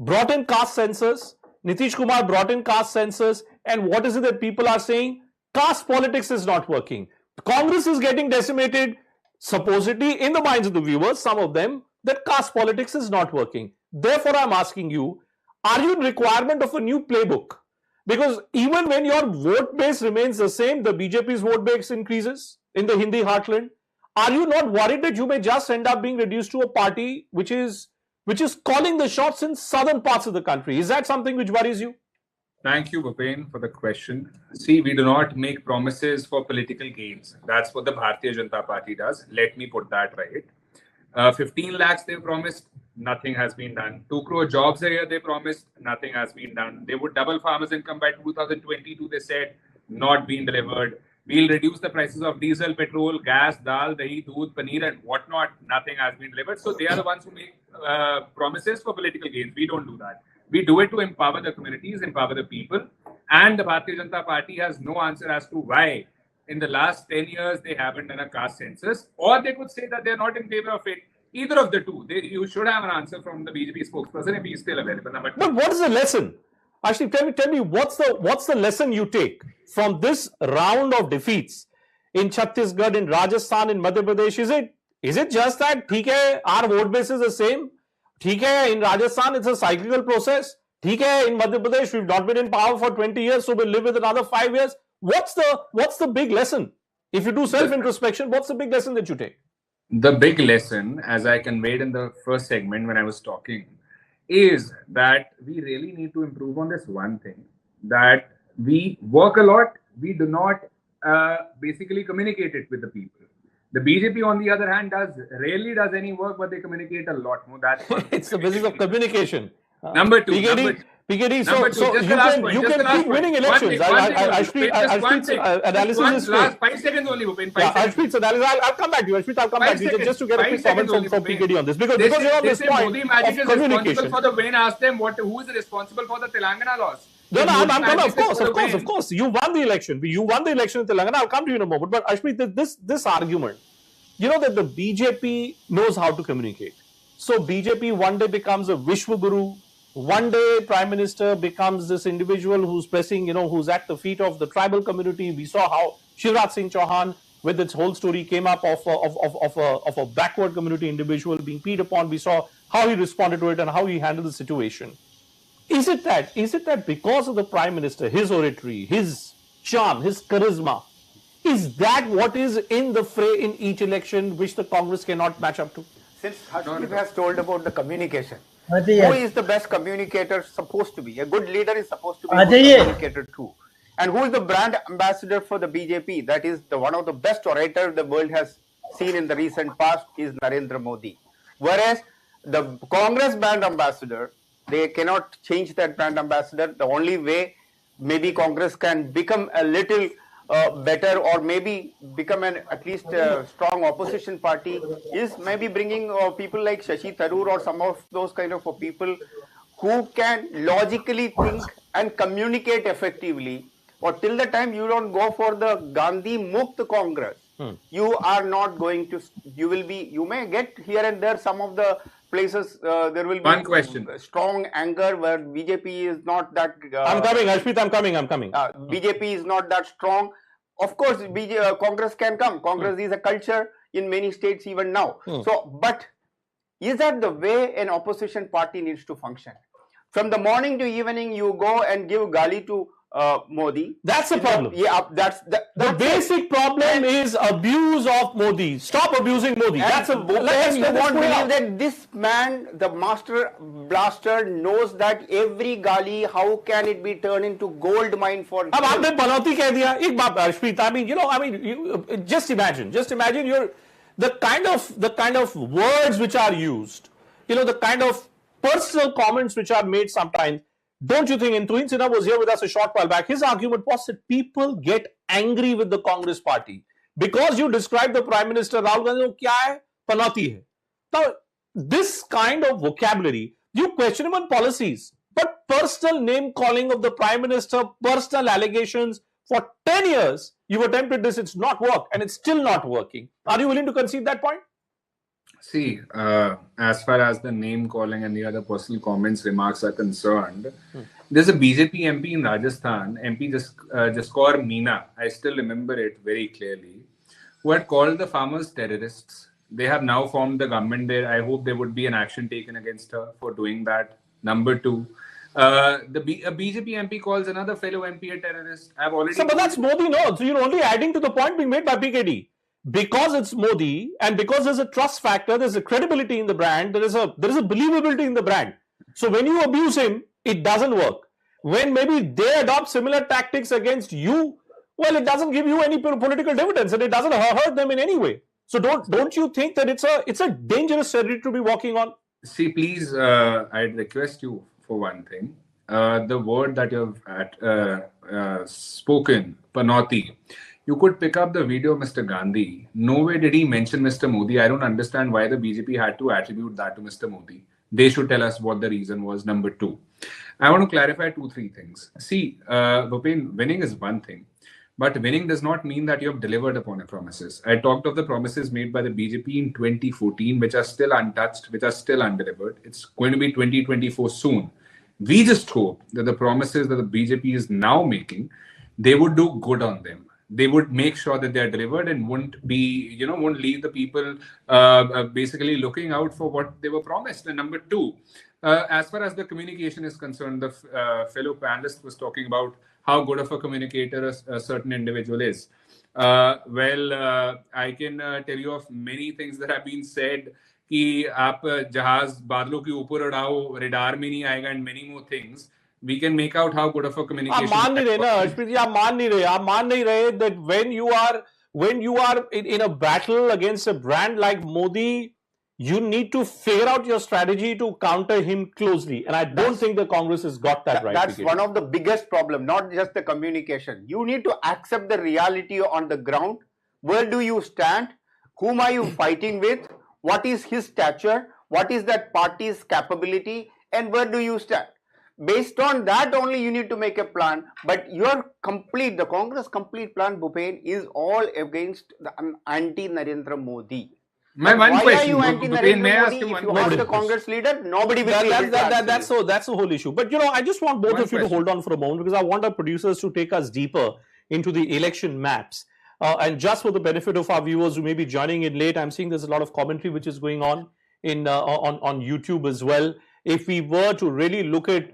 brought in caste census, Nitish Kumar brought in caste census, and what is it that people are saying? Caste politics is not working. Congress is getting decimated, supposedly in the minds of the viewers, some of them, that caste politics is not working. Therefore, I'm asking you, are you in requirement of a new playbook? Because even when your vote base remains the same, the BJP's vote base increases in the Hindi heartland. Are you not worried that you may just end up being reduced to a party which is calling the shots in southern parts of the country? Is that something which worries you? Thank you, Bhupen, for the question. See, we do not make promises for political gains. That's what the Bharatiya Janata Party does. Let me put that right. 15 lakhs they promised, nothing has been done. 2 crore jobs a year they promised, nothing has been done. They would double farmers' income by 2022, they said, not been delivered. We'll reduce the prices of diesel, petrol, gas, dal, dahi, doodh, paneer and whatnot. Nothing has been delivered. So they are the ones who make promises for political gains. We don't do that. We do it to empower the communities, empower the people. And the Bharatiya Janata Party has no answer as to why in the last 10 years they haven't done a caste census. Or they could say that they're not in favor of it. Either of the two. You should have an answer from the BJP spokesperson if he's still available. But what is the lesson? Actually, tell me what's the lesson you take from this round of defeats in Chhattisgarh, in Rajasthan, in Madhya Pradesh? Is it just that theek hai, our vote base is the same? Theek hai, in Rajasthan it's a cyclical process. Theek hai, in Madhya Pradesh we've not been in power for 20 years, so we'll live with another 5 years. What's the big lesson? If you do self-introspection, what's the big lesson that you take? The big lesson, as I conveyed in the first segment when I was talking, is that we really need to improve on this one thing, that we work a lot, we do not basically communicate it with the people. The BJP, on the other hand, rarely does any work, but they communicate a lot more. That's it's the business of communication. Number two. PKD, so you can keep winning elections. Ashpreet's analysis is last 5 seconds only, Bhupen. Ashpreet's analysis. I'll come back to you. Ashpreet, I'll come back to you just to get a quick comment from PKD on this. Because you're on this point Modi Magic of communication. For the win, ask them who is responsible for the Telangana loss. No, I'm coming. Of course. You won the election. You won the election in Telangana. I'll come to you in a moment. But Ashpreet, this argument, that the BJP knows how to communicate. So BJP one day becomes a Vishwa Guru. One day, Prime Minister becomes this individual who's pressing, who's at the feet of the tribal community. We saw how Shivraj Singh Chauhan, with its whole story, came up of a backward community individual being peed upon. We saw how he responded to it and how he handled the situation. Is it that because of the Prime Minister, his oratory, his charm, his charisma, is that what is in the fray in each election which the Congress cannot match up to? Since Harshdeep has told about the communication, who is the best communicator supposed to be? A good leader is supposed to be a good communicator too. And who is the brand ambassador for the BJP? That is one of the best orators the world has seen in the recent past is Narendra Modi. Whereas the Congress brand ambassador, they cannot change that brand ambassador. The only way maybe Congress can become a little better or maybe become at least a strong opposition party is maybe bringing people like Shashi Tharoor or some of those kind of people who can logically think and communicate effectively. Or till the time you don't go for the Gandhi Mukt Congress, you are not going to, you may get here and there some of the places there will be One question. strong anger where BJP is not that. I'm coming, Ashpit. I'm coming. BJP is not that strong. Of course, Congress can come. Congress is a culture in many states even now. So, but is that the way an opposition party needs to function? From the morning to evening, you go and give gali to Modi. That's the problem. The basic problem is abuse of Modi. Stop abusing Modi. You won't believe that this man, the master blaster, knows that every gali, how can it be turned into gold mine for him? आपने पनौती कह दिया एक बात Arshpreet. Just imagine you're the kind of words which are used, the kind of personal comments which are made sometimes. Don't you think, and Tuhin Sinha was here with us a short while back, his argument was that people get angry with the Congress party because you describe the Prime Minister Rahul Gandhi, kya hai? Panauti hai. Now, this kind of vocabulary, you question him on policies, but personal name calling of the Prime Minister, personal allegations, for 10 years, you've attempted this, it's not worked, and it's still not working. Are you willing to concede that point? See, as far as the name calling and the other personal comments, remarks are concerned, there's a BJP MP in Rajasthan, MP Jaskor Meena, I still remember it very clearly, who had called the farmers terrorists. They have now formed the government there. I hope there would be an action taken against her for doing that. Number two, a BJP MP calls another fellow MP a terrorist. I've already. So, but that's Modi, no. So you're only adding to the point being made by PKD. Because it's Modi and because there's a trust factor, there's a credibility in the brand, there is a believability in the brand. So when you abuse him, it doesn't work. When maybe they adopt similar tactics against you, well, it doesn't give you any political dividends and it doesn't hurt them in any way. So don't you think that it's a dangerous territory to be walking on? See, please, I'd request you for one thing. The word that you've spoken, Panauti. You could pick up the video of Mr. Gandhi. Nowhere did he mention Mr. Modi. I don't understand why the BJP had to attribute that to Mr. Modi. They should tell us what the reason was. Number two, I want to clarify 2-3 things. See, Bhupen, winning is one thing, but winning does not mean that you have delivered upon your promises. I talked of the promises made by the BJP in 2014, which are still untouched, which are still undelivered. It's going to be 2024 soon. We just hope that the promises that the BJP is now making, they would do good on them. They would make sure that they are delivered and won't leave the people basically looking out for what they were promised. And number two, as far as the communication is concerned, the fellow panelist was talking about how good of a communicator a certain individual is. I can tell you of many things that have been said कि आप जहाज बादलों के ऊपर उड़ाओ, radar में नहीं आएगा, and many more things. We can make out how good of a communication. आप मान नहीं रहे ना अर्शप्रीत जी, आप मान नहीं रहे that when you are in a battle against a brand like Modi, you need to figure out your strategy to counter him closely, and I don't think the Congress has got that right. That's one of the biggest problem, not just the communication. You need to accept the reality on the ground. Where do you stand? Whom are you fighting with? What is his stature? What is that party's capability? And where do you stand? Based on that only you need to make a plan. But the Congress complete plan, Bhupen, is all against the anti-Narendra Modi. Why are you anti-Narendra Modi? If you ask the Congress leader, nobody will be able to answer. That's the whole issue. But I just want both of you to hold on for a moment, because I want our producers to take us deeper into the election maps. And just for the benefit of our viewers who may be joining in late, I'm seeing there's a lot of commentary which is going on on YouTube as well. If we were to really look at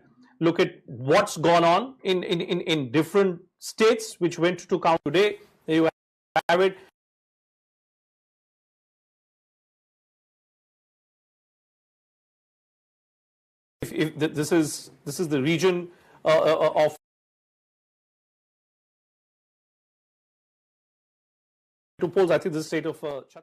what's gone on in different states which went to count today, there you have it. If this is the region of to polls, I think this state of Chhattisgarh.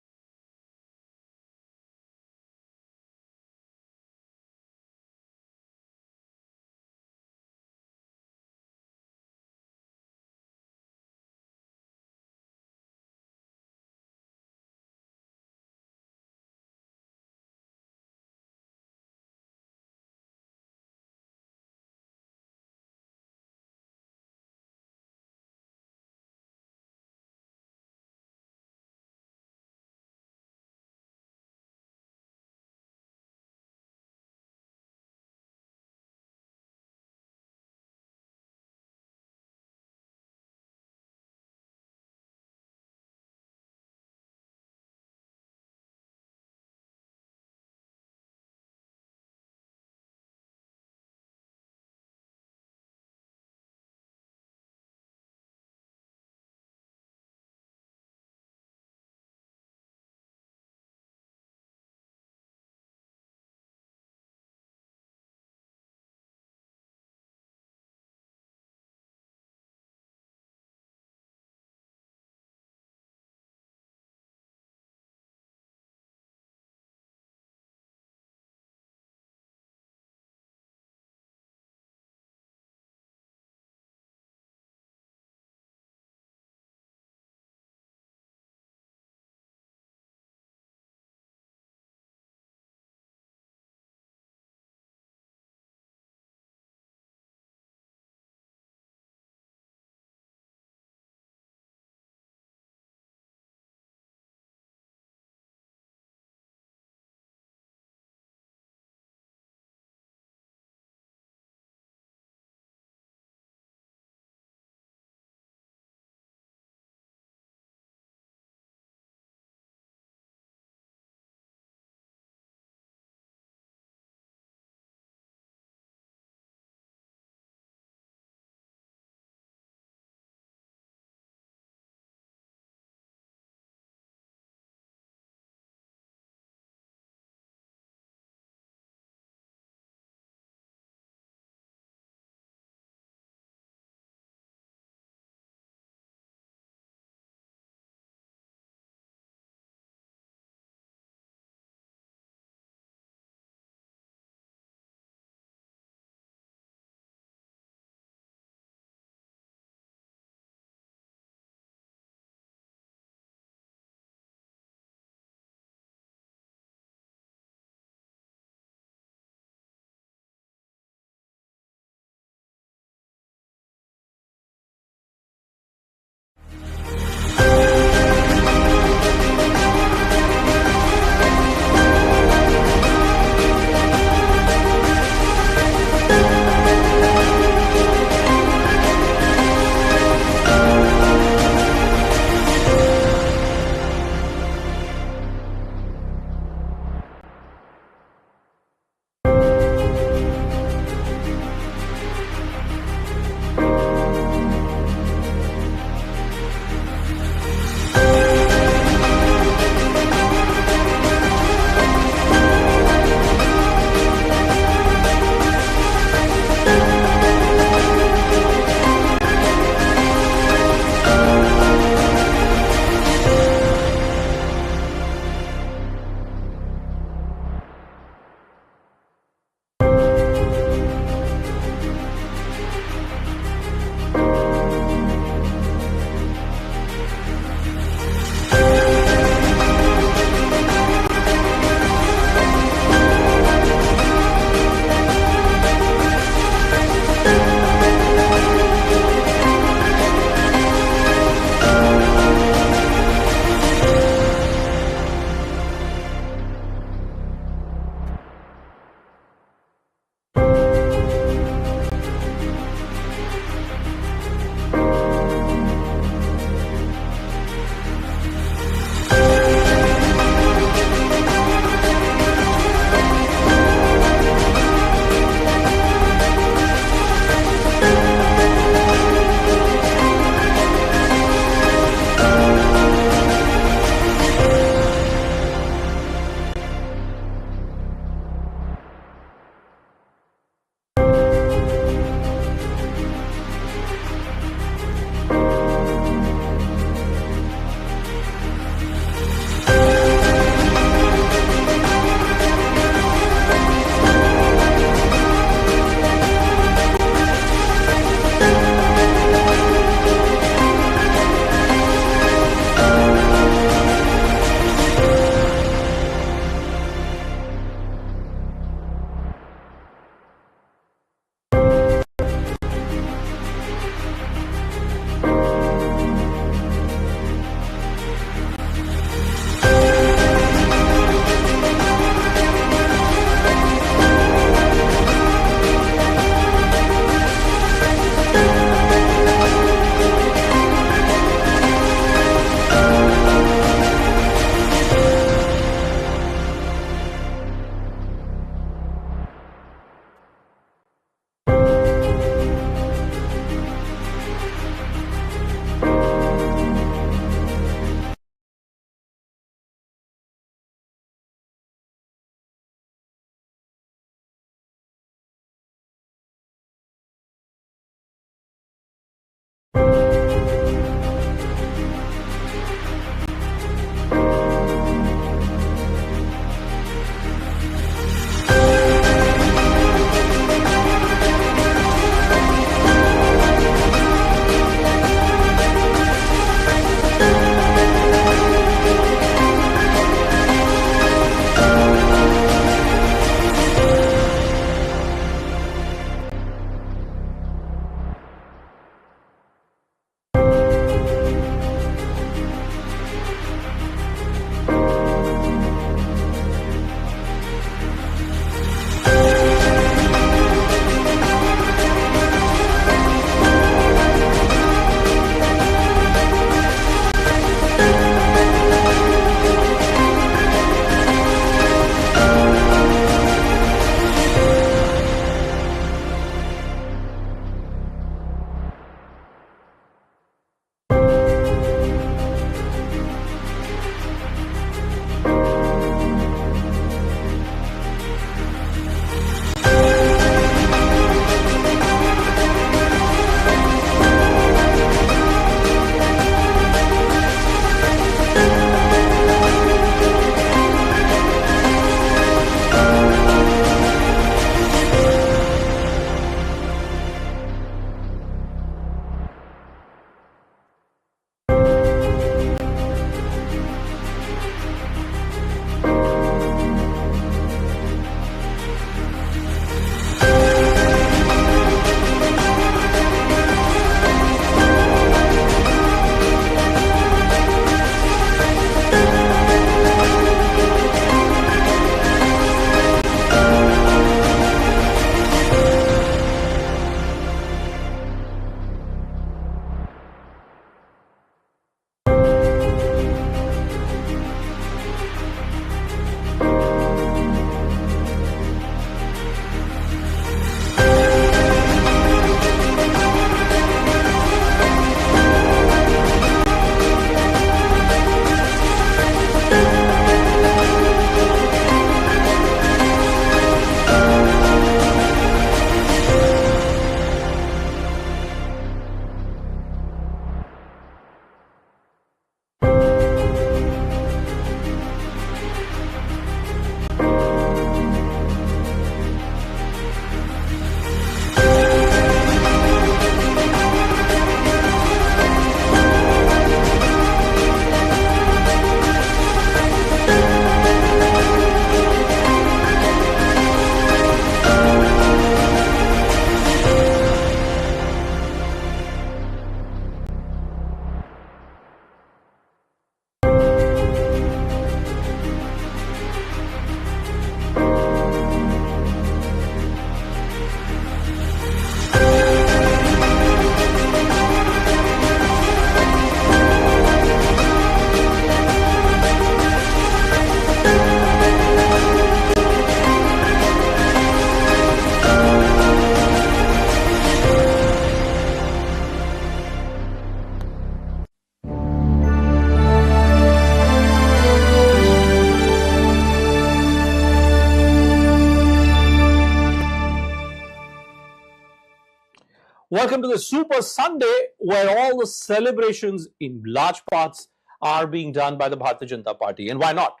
Welcome to the Super Sunday, where all the celebrations in large parts are being done by the Bharatiya Janata Party. And why not?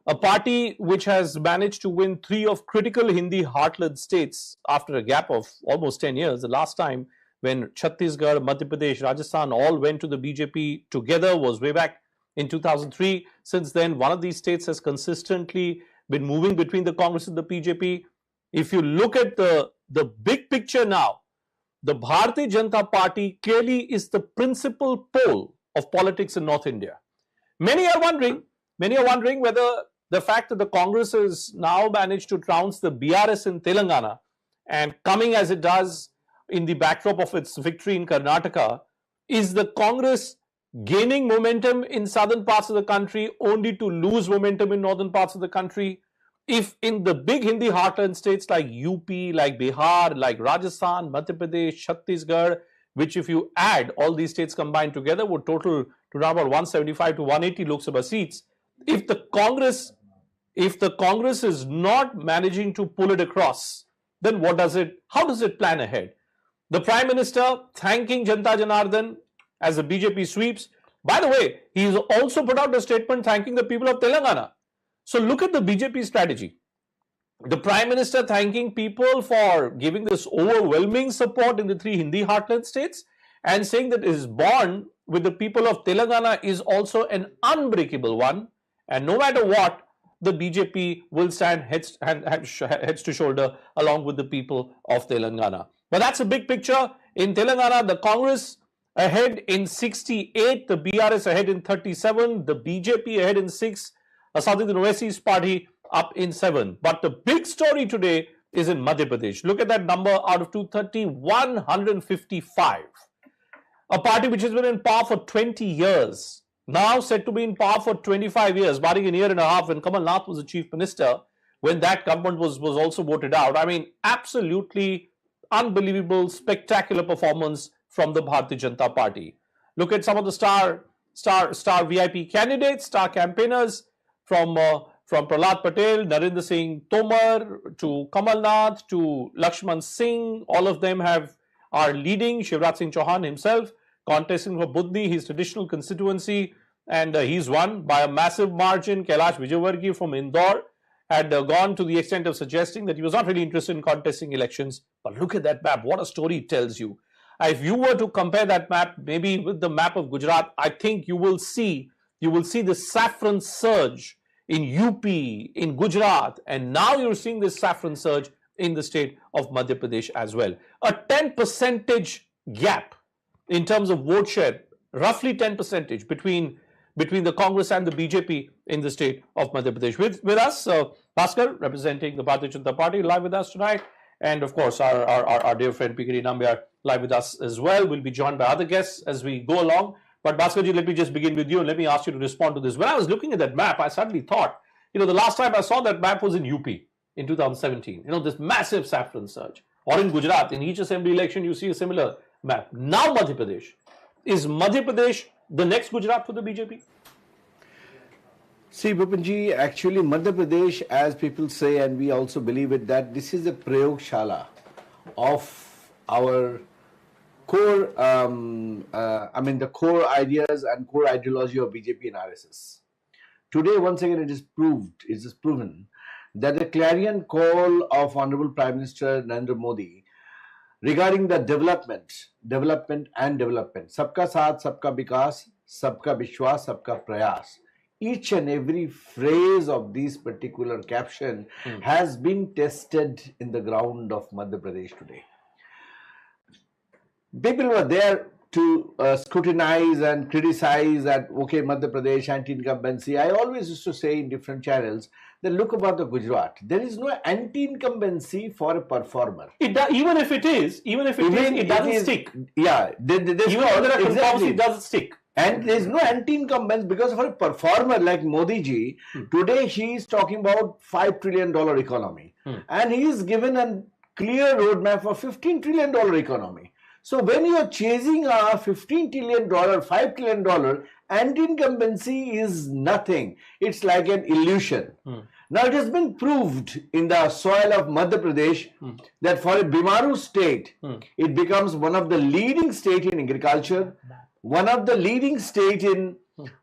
A party which has managed to win 3 of critical Hindi heartland states after a gap of almost 10 years. The last time when Chhattisgarh, Madhya Pradesh, Rajasthan all went to the BJP together was way back in 2003. Since then, one of these states has consistently been moving between the Congress and the BJP. If you look at the big picture now, the Bharatiya Janata Party clearly is the principal pole of politics in North India. Many are wondering whether the fact that the Congress has now managed to trounce the BRS in Telangana and coming as it does in the backdrop of its victory in Karnataka, is the Congress gaining momentum in southern parts of the country only to lose momentum in northern parts of the country? If in the big Hindi heartland states like UP, like Bihar, like Rajasthan, Madhya Pradesh, Chhattisgarh, which if you add all these states combined together would total to around about 175 to 180 Lok Sabha seats, if the Congress is not managing to pull it across, then how does it plan ahead? The Prime Minister thanking Janata Janardhan as the BJP sweeps. By the way, he's also put out a statement thanking the people of Telangana. So look at the BJP strategy. The Prime Minister thanking people for giving this overwhelming support in the 3 Hindi heartland states and saying that his bond with the people of Telangana is also an unbreakable one. And no matter what, the BJP will stand heads to shoulder along with the people of Telangana. But that's a big picture. In Telangana, the Congress ahead in 68, the BRS ahead in 37, the BJP ahead in 6, Asaduddin Owaisi's party up in 7. But the big story today is in Madhya Pradesh. Look at that number out of 230, 155. A party which has been in power for 20 years, now said to be in power for 25 years, barring a year and a half when Kamal Nath was the chief minister, when that government was also voted out. I mean, absolutely unbelievable, spectacular performance from the Bharatiya Janata Party. Look at some of the star VIP candidates, star campaigners, from Prahlad Patel, Narendra Singh Tomar, to Kamal Nath, to Lakshman Singh. All of them are leading. Shivraj Singh Chauhan himself contesting for Budni, his traditional constituency, and he's won by a massive margin. Kailash Vijayvargiya from Indore had gone to the extent of suggesting that he was not really interested in contesting elections. But look at that map. What a story it tells you. If you were to compare that map maybe with the map of Gujarat, I think you will see the saffron surge in UP, in Gujarat, and now you're seeing this saffron surge in the state of Madhya Pradesh as well. A 10% gap in terms of vote share, roughly 10% between the Congress and the BJP in the state of Madhya Pradesh. With us, Bhaskar, representing the Bharatiya Janata Party, live with us tonight. And of course, our dear friend PKD Nambiar, live with us as well. We'll be joined by other guests as we go along. But Bhaskar ji, let me just begin with you and let me ask you to respond to this. When I was looking at that map, I suddenly thought, the last time I saw that map was in UP in 2017. This massive saffron surge. Or in Gujarat, in each assembly election, you see a similar map. Now Madhya Pradesh. Is Madhya Pradesh the next Gujarat for the BJP? See, Bhupanji, actually Madhya Pradesh, as people say, and we also believe it, that this is a Prayogshala of our core, the core ideas and core ideology of BJP and RSS. Today, once again, it is proven that the clarion call of Honorable Prime Minister Narendra Modi regarding the development, sabka saath, sabka vikas, sabka vishwas, sabka prayas. Each and every phrase of this particular caption has been tested in the ground of Madhya Pradesh today. People were there to scrutinize and criticize that, okay, Madhya Pradesh, anti-incumbency. I always used to say in different channels that look about the Gujarat. There is no anti-incumbency for a performer. Even if it is, it doesn't stick. Yeah. It doesn't stick. And there is no anti-incumbents because for a performer like Modi ji, today he is talking about $5 trillion economy. And he is given a clear roadmap for $15 trillion economy. So when you are chasing a $15 trillion, $5 trillion, anti-incumbency is nothing. It's like an illusion. Now it has been proved in the soil of Madhya Pradesh that for a Bimaru state, it becomes one of the leading state in agriculture, one of the leading state in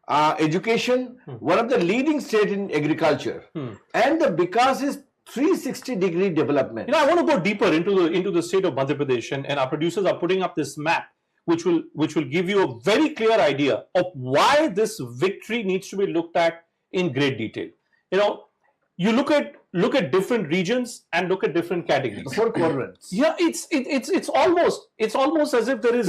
education, one of the leading state in agriculture, and the Vikas is 360-degree development. You know, I want to go deeper into the state of Madhya Pradesh, and our producers are putting up this map, which will give you a very clear idea of why this victory needs to be looked at in great detail. You know, you look at different regions and look at different categories. The 4 quadrants. Yeah, it's almost as if there is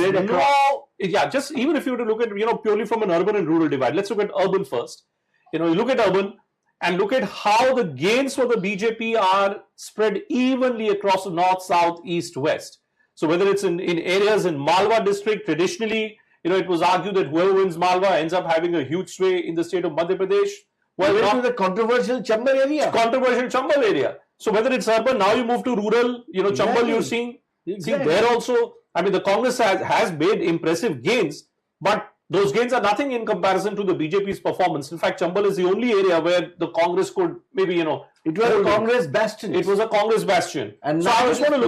just even if you were to look at, you know, purely from an urban and rural divide. Let's look at urban first. You know, you look at urban and look at how the gains for the BJP are spread evenly across the north, south, east, west. So whether it's in areas in Malwa district, traditionally, you know, it was argued that whoever wins Malwa ends up having a huge sway in the state of Madhya Pradesh. Well, to the controversial Chambal area. Controversial Chambal area. So whether it's urban, now you move to rural, you know, Chambal you're seeing there also, I mean, the Congress has made impressive gains, but those gains are nothing in comparison to the BJP's performance. In fact, Chambal is the only area where the Congress could maybe, you know, it was a Congress bastion. It was a Congress bastion. And so I just want to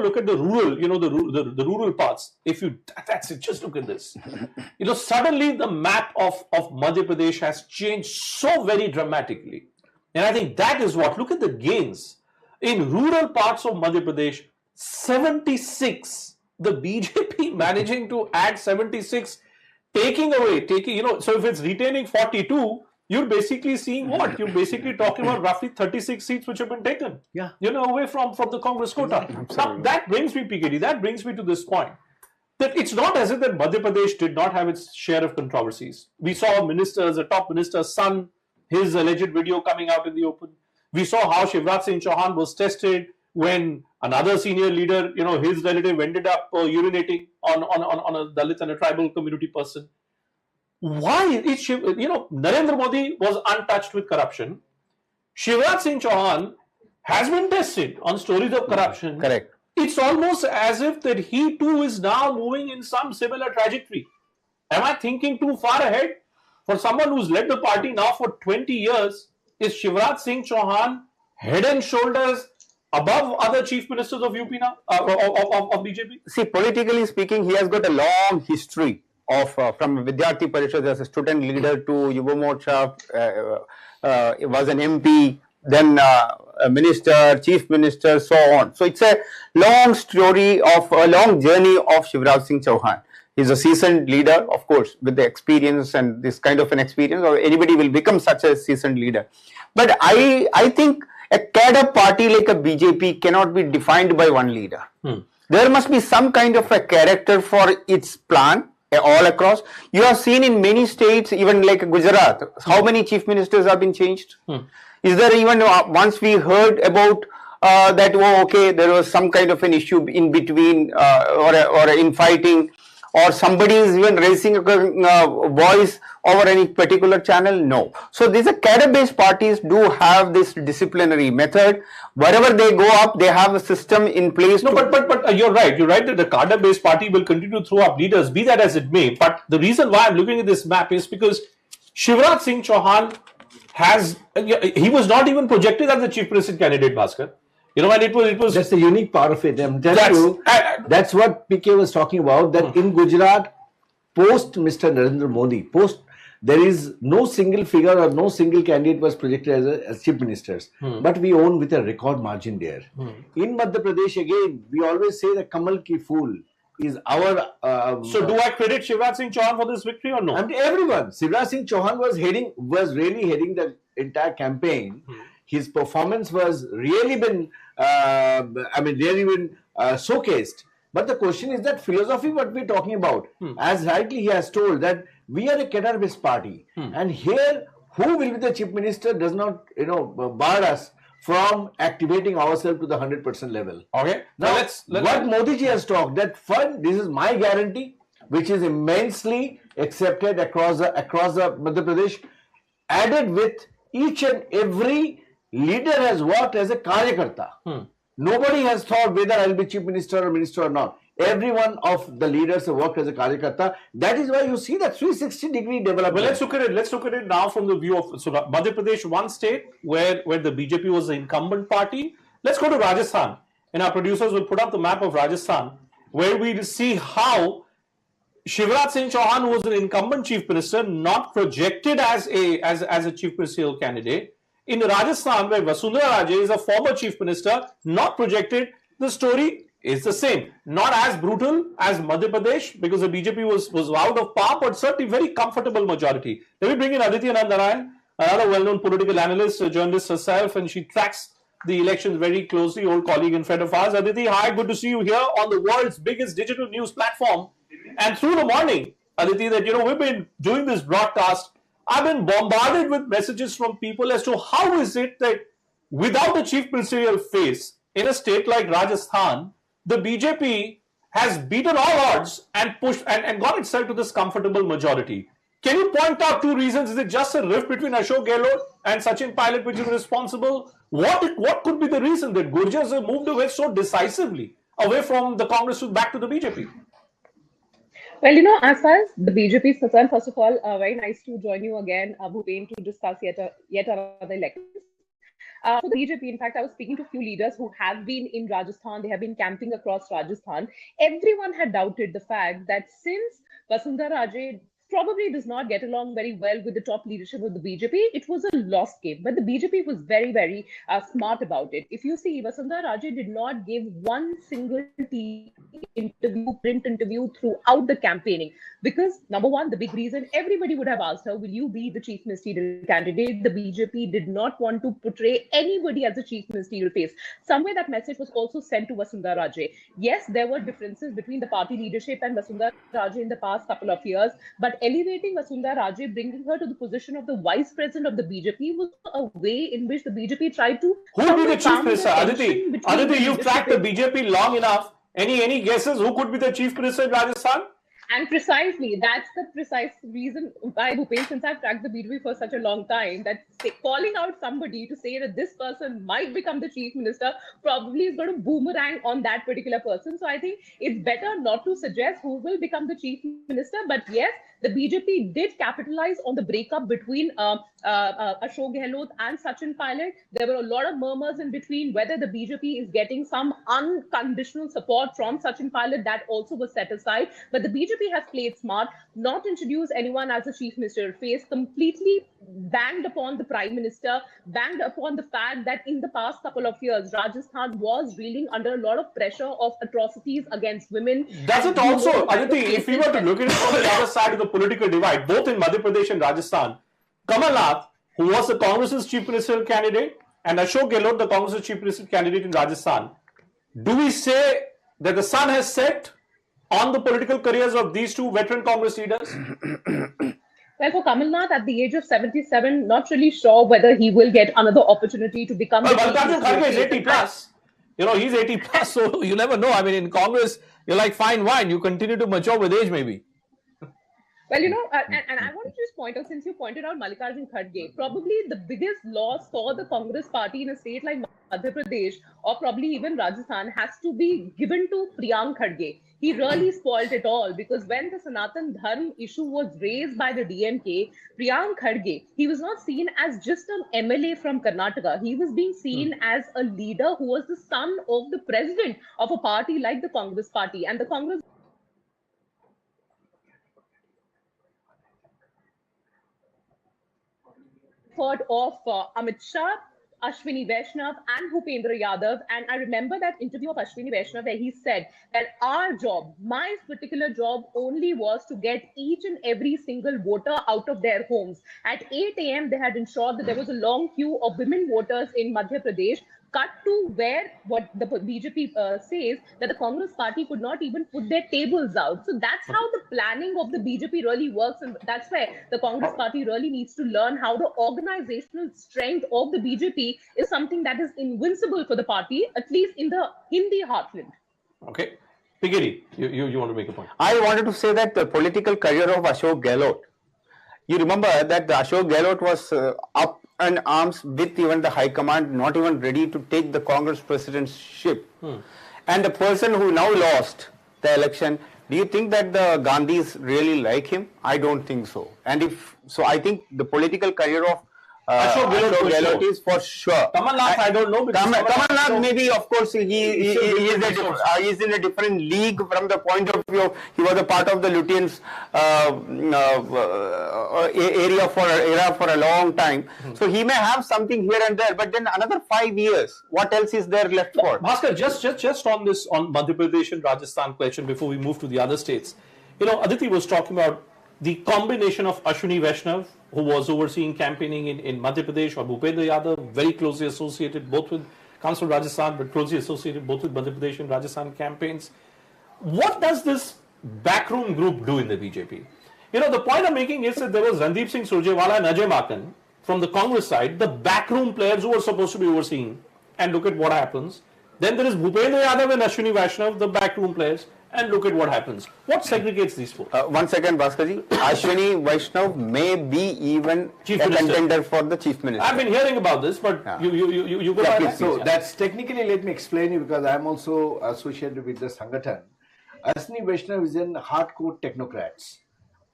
look at the rural, you know, the rural parts. That's it. Just look at this. You know, suddenly the map of Madhya Pradesh has changed so very dramatically, and I think that is what. Look at the gains in rural parts of Madhya Pradesh. 76. The BJP managing to add 76, taking, you know. So if it's retaining 42. You're basically seeing what? You're basically talking about roughly 36 seats which have been taken. Yeah. You know, away from the Congress quota. Now, that brings me, PKD, that brings me to this point. That it's not as if that Madhya Pradesh did not have its share of controversies. We saw a top minister's son, his alleged video coming out in the open. We saw how Shivraj Singh Chauhan was tested when another senior leader, you know, his relative ended up urinating on a Dalit and a tribal community person. Why is Narendra Modi was untouched with corruption. Shivraj Singh Chauhan has been tested on stories of corruption. Correct. It's almost as if that he too is now moving in some similar trajectory. Am I thinking too far ahead? For someone who's led the party now for 20 years, is Shivraj Singh Chauhan head and shoulders above other chief ministers of UP now, of BJP? See, politically speaking, he has got a long history of from Vidyarthi Parishad as a student leader to Yuva Morcha, was an MP, then a minister, chief minister, so on. So it's a long story of a long journey of Shivraj Singh Chauhan. He's a seasoned leader, of course, with the experience and this kind of an experience, or anybody will become such a seasoned leader. But I think a cadre party like a BJP cannot be defined by one leader. There must be some kind of a character for its plan all across. You have seen in many states, even like Gujarat, how many chief ministers have been changed? Is there even once we heard about that, oh, okay, there was some kind of an issue in between or infighting, or somebody is even raising a voice over any particular channel? No. So these are cadre-based parties do have this disciplinary method. Wherever they go up, they have a system in place. No, but you're right. You're right that the cadre-based party will continue to throw up leaders, be that as it may. But the reason why I'm looking at this map is because Shivraj Singh Chauhan he was not even projected as the chief minister candidate, Bhaskar. You know, and it was. That's the unique part of it. I'm telling you, that's what PK was talking about. That in Gujarat, post Mr. Narendra Modi, there is no single figure or no single candidate was projected as chief ministers. But we won with a record margin there. In Madhya Pradesh, again, we always say that Kamal ki Phool is our. So, do I credit Shivraj Singh Chauhan for this victory or no? And everyone, Shivraj Singh Chauhan was really heading the entire campaign. His performance was really been, showcased. But the question is that philosophy, what we're talking about, as rightly he has told that we are a cadre-based party, and here who will be the chief minister does not, bar us from activating ourselves to the 100% level. Okay. Now, what Modi ji has talked that this is my guarantee, which is immensely accepted across the Madhya Pradesh, added with each and every leader has worked as a karyakarta. Nobody has thought whether I'll be chief minister or minister or not. Every one of the leaders have worked as a Karyakarta. That is why you see that 360-degree development. Well, let's look at it. Let's look at it now from the view of Madhya Pradesh, one state where the BJP was the incumbent party. Let's go to Rajasthan, and our producers will put up the map of Rajasthan, where we'll see how Shivraj Singh Chauhan, who was an incumbent chief minister, not projected as a chief ministerial candidate. In Rajasthan, where Vasundhara Raje is a former chief minister, not projected, the story is the same. Not as brutal as Madhya Pradesh, because the BJP was out of power, but certainly very comfortable majority. Let me bring in Aditi Anandarayan, another well-known political analyst, a journalist herself, and she tracks the elections very closely, old colleague and friend of ours. Aditi, hi, good to see you here on the world's biggest digital news platform. And through the morning, Aditi, that we've been doing this broadcast, I've been bombarded with messages from people as to how is it that without a chief ministerial face in a state like Rajasthan, the BJP has beaten all odds and pushed and got itself to this comfortable majority. Can you point out two reasons? Is it just a rift between Ashok Gehlot and Sachin Pilot which is responsible? What could be the reason that Gurjars have moved away so decisively away from the Congress to back to the BJP? Well, as far as the BJP is concerned, first of all, very nice to join you again, Bhupen, to discuss yet another election. For the BJP, in fact, I was speaking to a few leaders who have been in Rajasthan. They have been camping across Rajasthan. Everyone had doubted the fact that since Vasundhara Raje probably does not get along very well with the top leadership of the BJP, it was a lost game. But the BJP was very, very smart about it. If you see, Vasundhara Raje did not give one single TV interview, print interview throughout the campaigning. Because number one, the big reason, everybody would have asked her, will you be the chief ministerial candidate? The BJP did not want to portray anybody as a chief ministerial face. Somewhere that message was also sent to Vasundhara Raje. Yes, there were differences between the party leadership and Vasundhara Raje in the past couple of years, but elevating Vasundhara Raje, bringing her to the position of the vice president of the BJP was a way in which the BJP tried to... Who will be the chief minister? Aditi, you've tracked the BJP long enough. Any guesses who could be the chief minister in Rajasthan? And precisely, that's the precise reason why, Bhupen, since I've tracked the BJP for such a long time, that calling out somebody to say that this person might become the chief minister probably is going to boomerang on that particular person. So I think it's better not to suggest who will become the chief minister. But yes, the BJP did capitalize on the breakup between Ashok Gehlot and Sachin Pilot. There were a lot of murmurs in between whether the BJP is getting some unconditional support from Sachin Pilot. That also was set aside. But the BJP has played smart, not introduced anyone as a chief minister face, completely banged upon the prime minister, banged upon the fact that in the past couple of years, Rajasthan was reeling under a lot of pressure of atrocities against women. Does it also, Aditi, if we were to look at it from the other side of the political divide, both in Madhya Pradesh and Rajasthan, Kamal Nath, who was the Congress's chief ministerial candidate, and Ashok Gehlot, the Congress's chief ministerial candidate in Rajasthan, do we say that the sun has set on the political careers of these two veteran Congress leaders? Well, for Kamal Nath, at the age of 77, not really sure whether he will get another opportunity to become... Well, Mallikarjun Kharge is 80 plus. He's 80 plus, so you never know. I mean, in Congress, you're like fine wine. You continue to mature with age, maybe. Well, and I want to just point out, since you pointed out Mallikarjun Kharge, probably the biggest loss for the Congress party in a state like Madhya Pradesh or probably even Rajasthan has to be given to Priyank Kharge. He really spoiled it all, because when the Sanatan Dharm issue was raised by the DMK, Priyank Kharge, he was not seen as just an MLA from Karnataka. He was being seen as a leader who was the son of the president of a party like the Congress party. And the Congress of Amit Shah, Ashwini Vaishnav and Bhupendra Yadav. And I remember that interview of Ashwini Vaishnav where he said that our job, my particular job only was to get each and every single voter out of their homes. At 8 a.m. they had ensured that there was a long queue of women voters in Madhya Pradesh, cut to where what the BJP says that the Congress party could not even put their tables out. So that's how the planning of the BJP really works. And that's where the Congress party really needs to learn how the organizational strength of the BJP is something that is invincible for the party, at least in the Hindi heartland. Okay. Pigiri, you want to make a point? I wanted to say that the political career of Ashok Gehlot, you remember that the Ashok Gehlot was up in arms with even the High Command, not even ready to take the Congress presidency. And the person who now lost the election. Do you think that the Gandhis really like him? I don't think so. And if so, I think the political career of Ashok Gehlot is for sure. Kamal Nath, I don't know. Kamal Nath, maybe, of course, he is in a different league from the point of view. He was a part of the Lutyens era for a long time. So he may have something here and there, but then another 5 years, what else is there left for? Bhaskar, just on this, on Madhya Pradesh and Rajasthan question before we move to the other states. You know, Aditi was talking about the combination of Ashwini Vaishnav, who was overseeing campaigning in Madhya Pradesh, or Bhupendra Yadav, very closely associated both with, comes from Rajasthan, but closely associated both with Madhya Pradesh and Rajasthan campaigns. What does this backroom group do in the BJP? You know, the point I'm making is that there was Randeep Singh Surjewala and Ajay Maken from the Congress side, the backroom players who were supposed to be overseeing, and look at what happens. Then there is Bhupendra Yadav and Ashwini Vaishnav, the backroom players, and look at what happens. What segregates these four? 1 second, Bhaskarji. Ashwini Vaishnav may be even Chief a Minister. Contender for the Chief Minister. I've been hearing about this, but you go ahead. So that's technically, let me explain you, because I'm also associated with the Sangathan. Ashwini Vaishnav is in hardcore technocrats,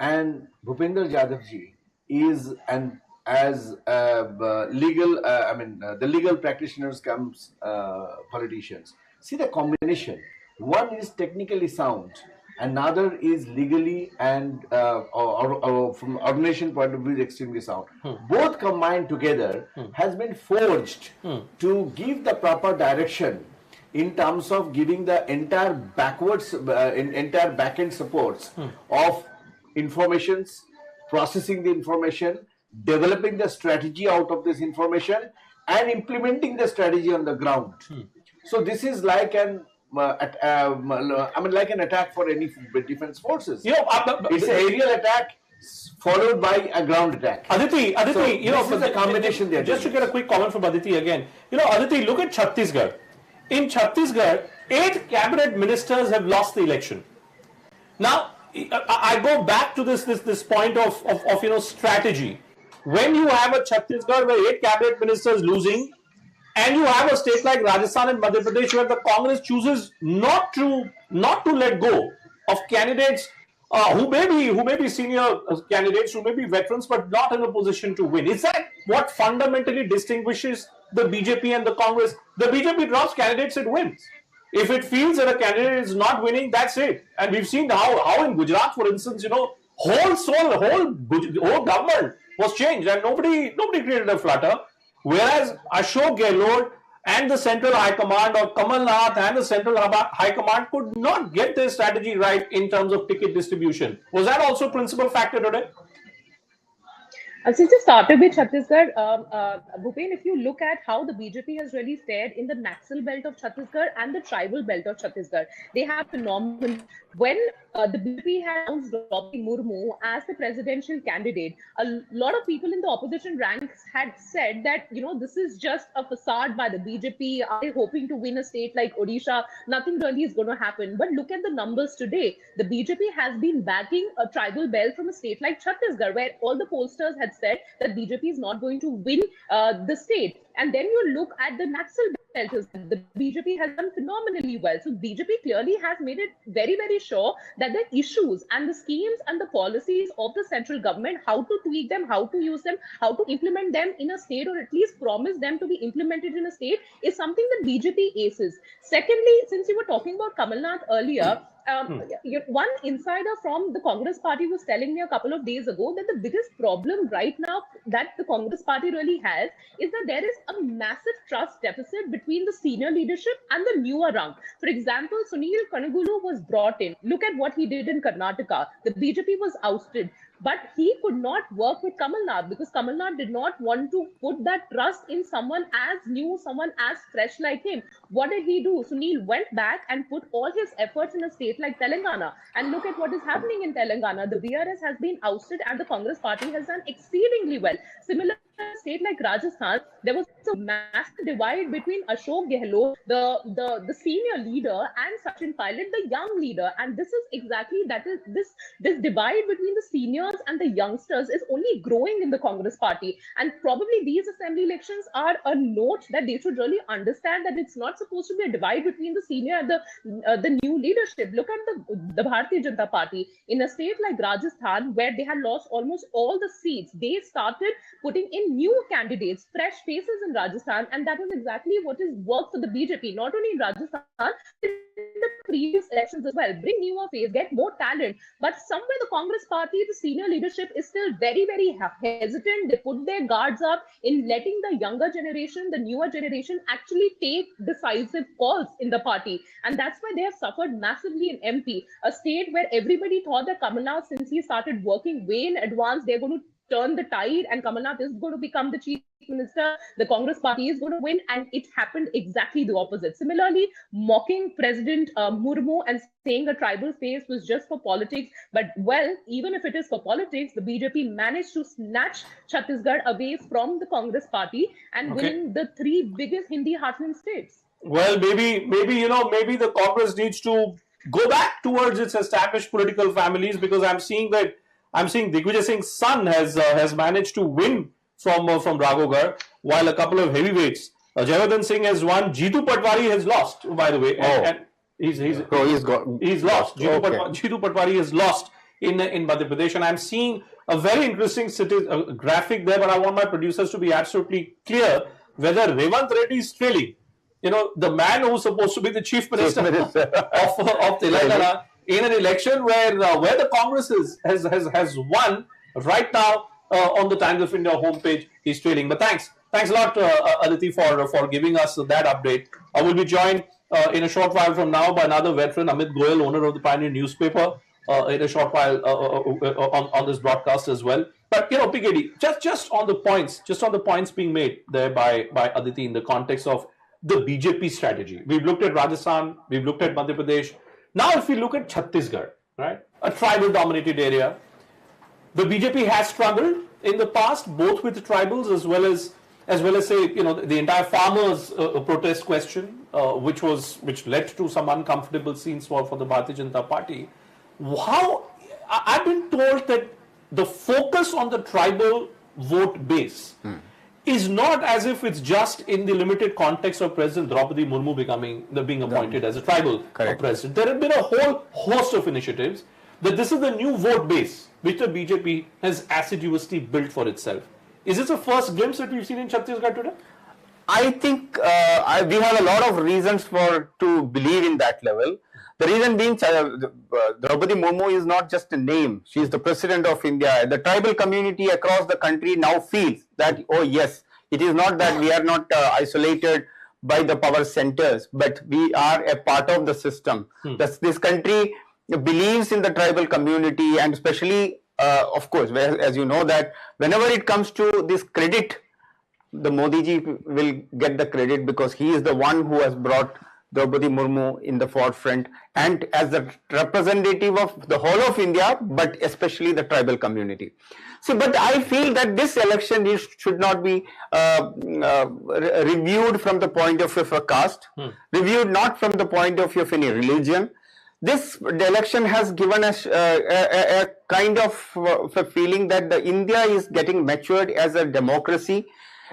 and Bhupendra Yadavji is the legal practitioners comes politicians. See the combination. One is technically sound, another is legally and from organization point of view is extremely sound. Both combined together has been forged to give the proper direction in terms of giving the entire entire back-end supports of informations, processing the information, developing the strategy out of this information, and implementing the strategy on the ground. So this is like like an attack for any defense forces. You know, it's an aerial attack followed by a ground attack. Aditi, So you know, this is the combination there. Just to get a quick comment from Aditi again. You know, Aditi, look at Chhattisgarh. In Chhattisgarh, 8 cabinet ministers have lost the election. Now, I go back to this point of you know, strategy. When you have a Chhattisgarh where 8 cabinet ministers losing, and you have a state like Rajasthan and Madhya Pradesh where the Congress chooses not to let go of candidates who may be senior candidates, who may be veterans, but not in a position to win. Is that what fundamentally distinguishes the BJP and the Congress? The BJP drops candidates, it wins. If it feels that a candidate is not winning, that's it. And we've seen how in Gujarat, for instance, you know, whole government was changed and nobody created a flutter. Whereas Ashok Gehlot and the Central High Command, or Kamal Nath and the Central High Command, could not get their strategy right in terms of ticket distribution. Was that also a principal factor today? Since you started with Chhattisgarh, Bhupen, if you look at how the BJP has really fared in the Naxal belt of Chhattisgarh and the tribal belt of Chhattisgarh, they have phenomenal. When the BJP had announced Draupadi Murmu as the presidential candidate, a lot of people in the opposition ranks had said that, you know, this is just a facade by the BJP. Are they hoping to win a state like Odisha? Nothing really is going to happen. But look at the numbers today. The BJP has been backing a tribal belt from a state like Chhattisgarh, where all the pollsters had said that BJP is not going to win the state. And then you look at the Naxal belt, the BJP has done phenomenally well. So BJP clearly has made it very, very sure that the issues and the schemes and the policies of the central government, how to tweak them, how to use them, how to implement them in a state, or at least promise them to be implemented in a state, is something that BJP aces. Secondly, since you were talking about Kamal Nath earlier, one insider from the Congress party was telling me a couple of days ago that the biggest problem right now that the Congress party really has is that there is a massive trust deficit between the senior leadership and the newer rung. For example, Sunil Kanagulu was brought in. Look at what he did in Karnataka. The BJP was ousted. But he could not work with Kamal Nath because Kamal Nath did not want to put that trust in someone as new, someone as fresh like him. What did he do? Sunil went back and put all his efforts in a state like Telangana. And look at what is happening in Telangana. The BRS has been ousted and the Congress party has done exceedingly well. Similarly, a state like Rajasthan, there was a massive divide between Ashok Gehlot, the senior leader, and Sachin Pilot, the young leader. And this is exactly this divide between the seniors and the youngsters is only growing in the Congress party. And probably these assembly elections are a note that they should really understand that it's not supposed to be a divide between the senior and the new leadership. Look at the Bharatiya Janata Party in a state like Rajasthan, where they had lost almost all the seats. They started putting in new candidates, fresh faces in Rajasthan, and that is exactly what has worked for the BJP, not only in Rajasthan, in the previous elections as well. Bring newer face, get more talent. But somewhere the Congress party, the senior leadership is still very, very hesitant. They put their guards up in letting the younger generation, the newer generation actually take decisive calls in the party. And that's why they have suffered massively in MP, a state where everybody thought that Kamal Nath, since he started working way in advance, they're going to turn the tide and Kamal Nath is going to become the chief minister, the Congress party is going to win, and it happened exactly the opposite. Similarly, mocking President Murmu and saying a tribal face was just for politics. But well, even if it is for politics, the BJP managed to snatch Chhattisgarh away from the Congress party and winning the three biggest Hindi heartland states. Well, maybe the Congress needs to go back towards its established political families, because I'm seeing Digvijay Singh's son has managed to win from Raghugarh, while a couple of heavyweights, Jayavardhan Singh has won. Jitu Patwari has lost, by the way, and he's lost. Jitu Patwari has lost in Madhya Pradesh, and I'm seeing a very interesting graphic there. But I want my producers to be absolutely clear whether Revant Reddy is trailing. The man who's supposed to be the chief minister of Telangana in an election where the Congress has won right now on the Times of India homepage, he's trailing. But thanks a lot, Aditi, for giving us that update. I will be joined in a short while from now by another veteran, Amit Goyal, owner of the Pioneer newspaper, in a short while on this broadcast as well. But PKD, just on the points being made there by Aditi in the context of the BJP strategy. We've looked at Rajasthan, we've looked at Madhya Pradesh. Now, if we look at Chhattisgarh, right, a tribal-dominated area, the BJP has struggled in the past, both with the tribals as well as say, the entire farmers' protest question, which led to some uncomfortable scenes for the Bharatiya Janata Party. I've been told that the focus on the tribal vote base is not as if it's just in the limited context of President Draupadi Murmu being appointed as a tribal president. There have been a whole host of initiatives that this is the new vote base which the BJP has assiduously built for itself. Is this the first glimpse that we've seen in Chhattisgarh today? I think we have a lot of reasons to believe in that level. The reason being, Draupadi Murmu is not just a name. She is the president of India. The tribal community across the country now feels that, oh yes, it is not that we are not isolated by the power centers, but we are a part of the system. This country believes in the tribal community, and especially, of course, as you know, that whenever it comes to this credit, the Modi ji will get the credit because he is the one who has brought Draupadi Murmu in the forefront and as the representative of the whole of India, but especially the tribal community. So, but I feel that this election should not be reviewed from the point of view of a caste, reviewed not from the point of view of any religion. The election has given us a kind of a feeling that India is getting matured as a democracy.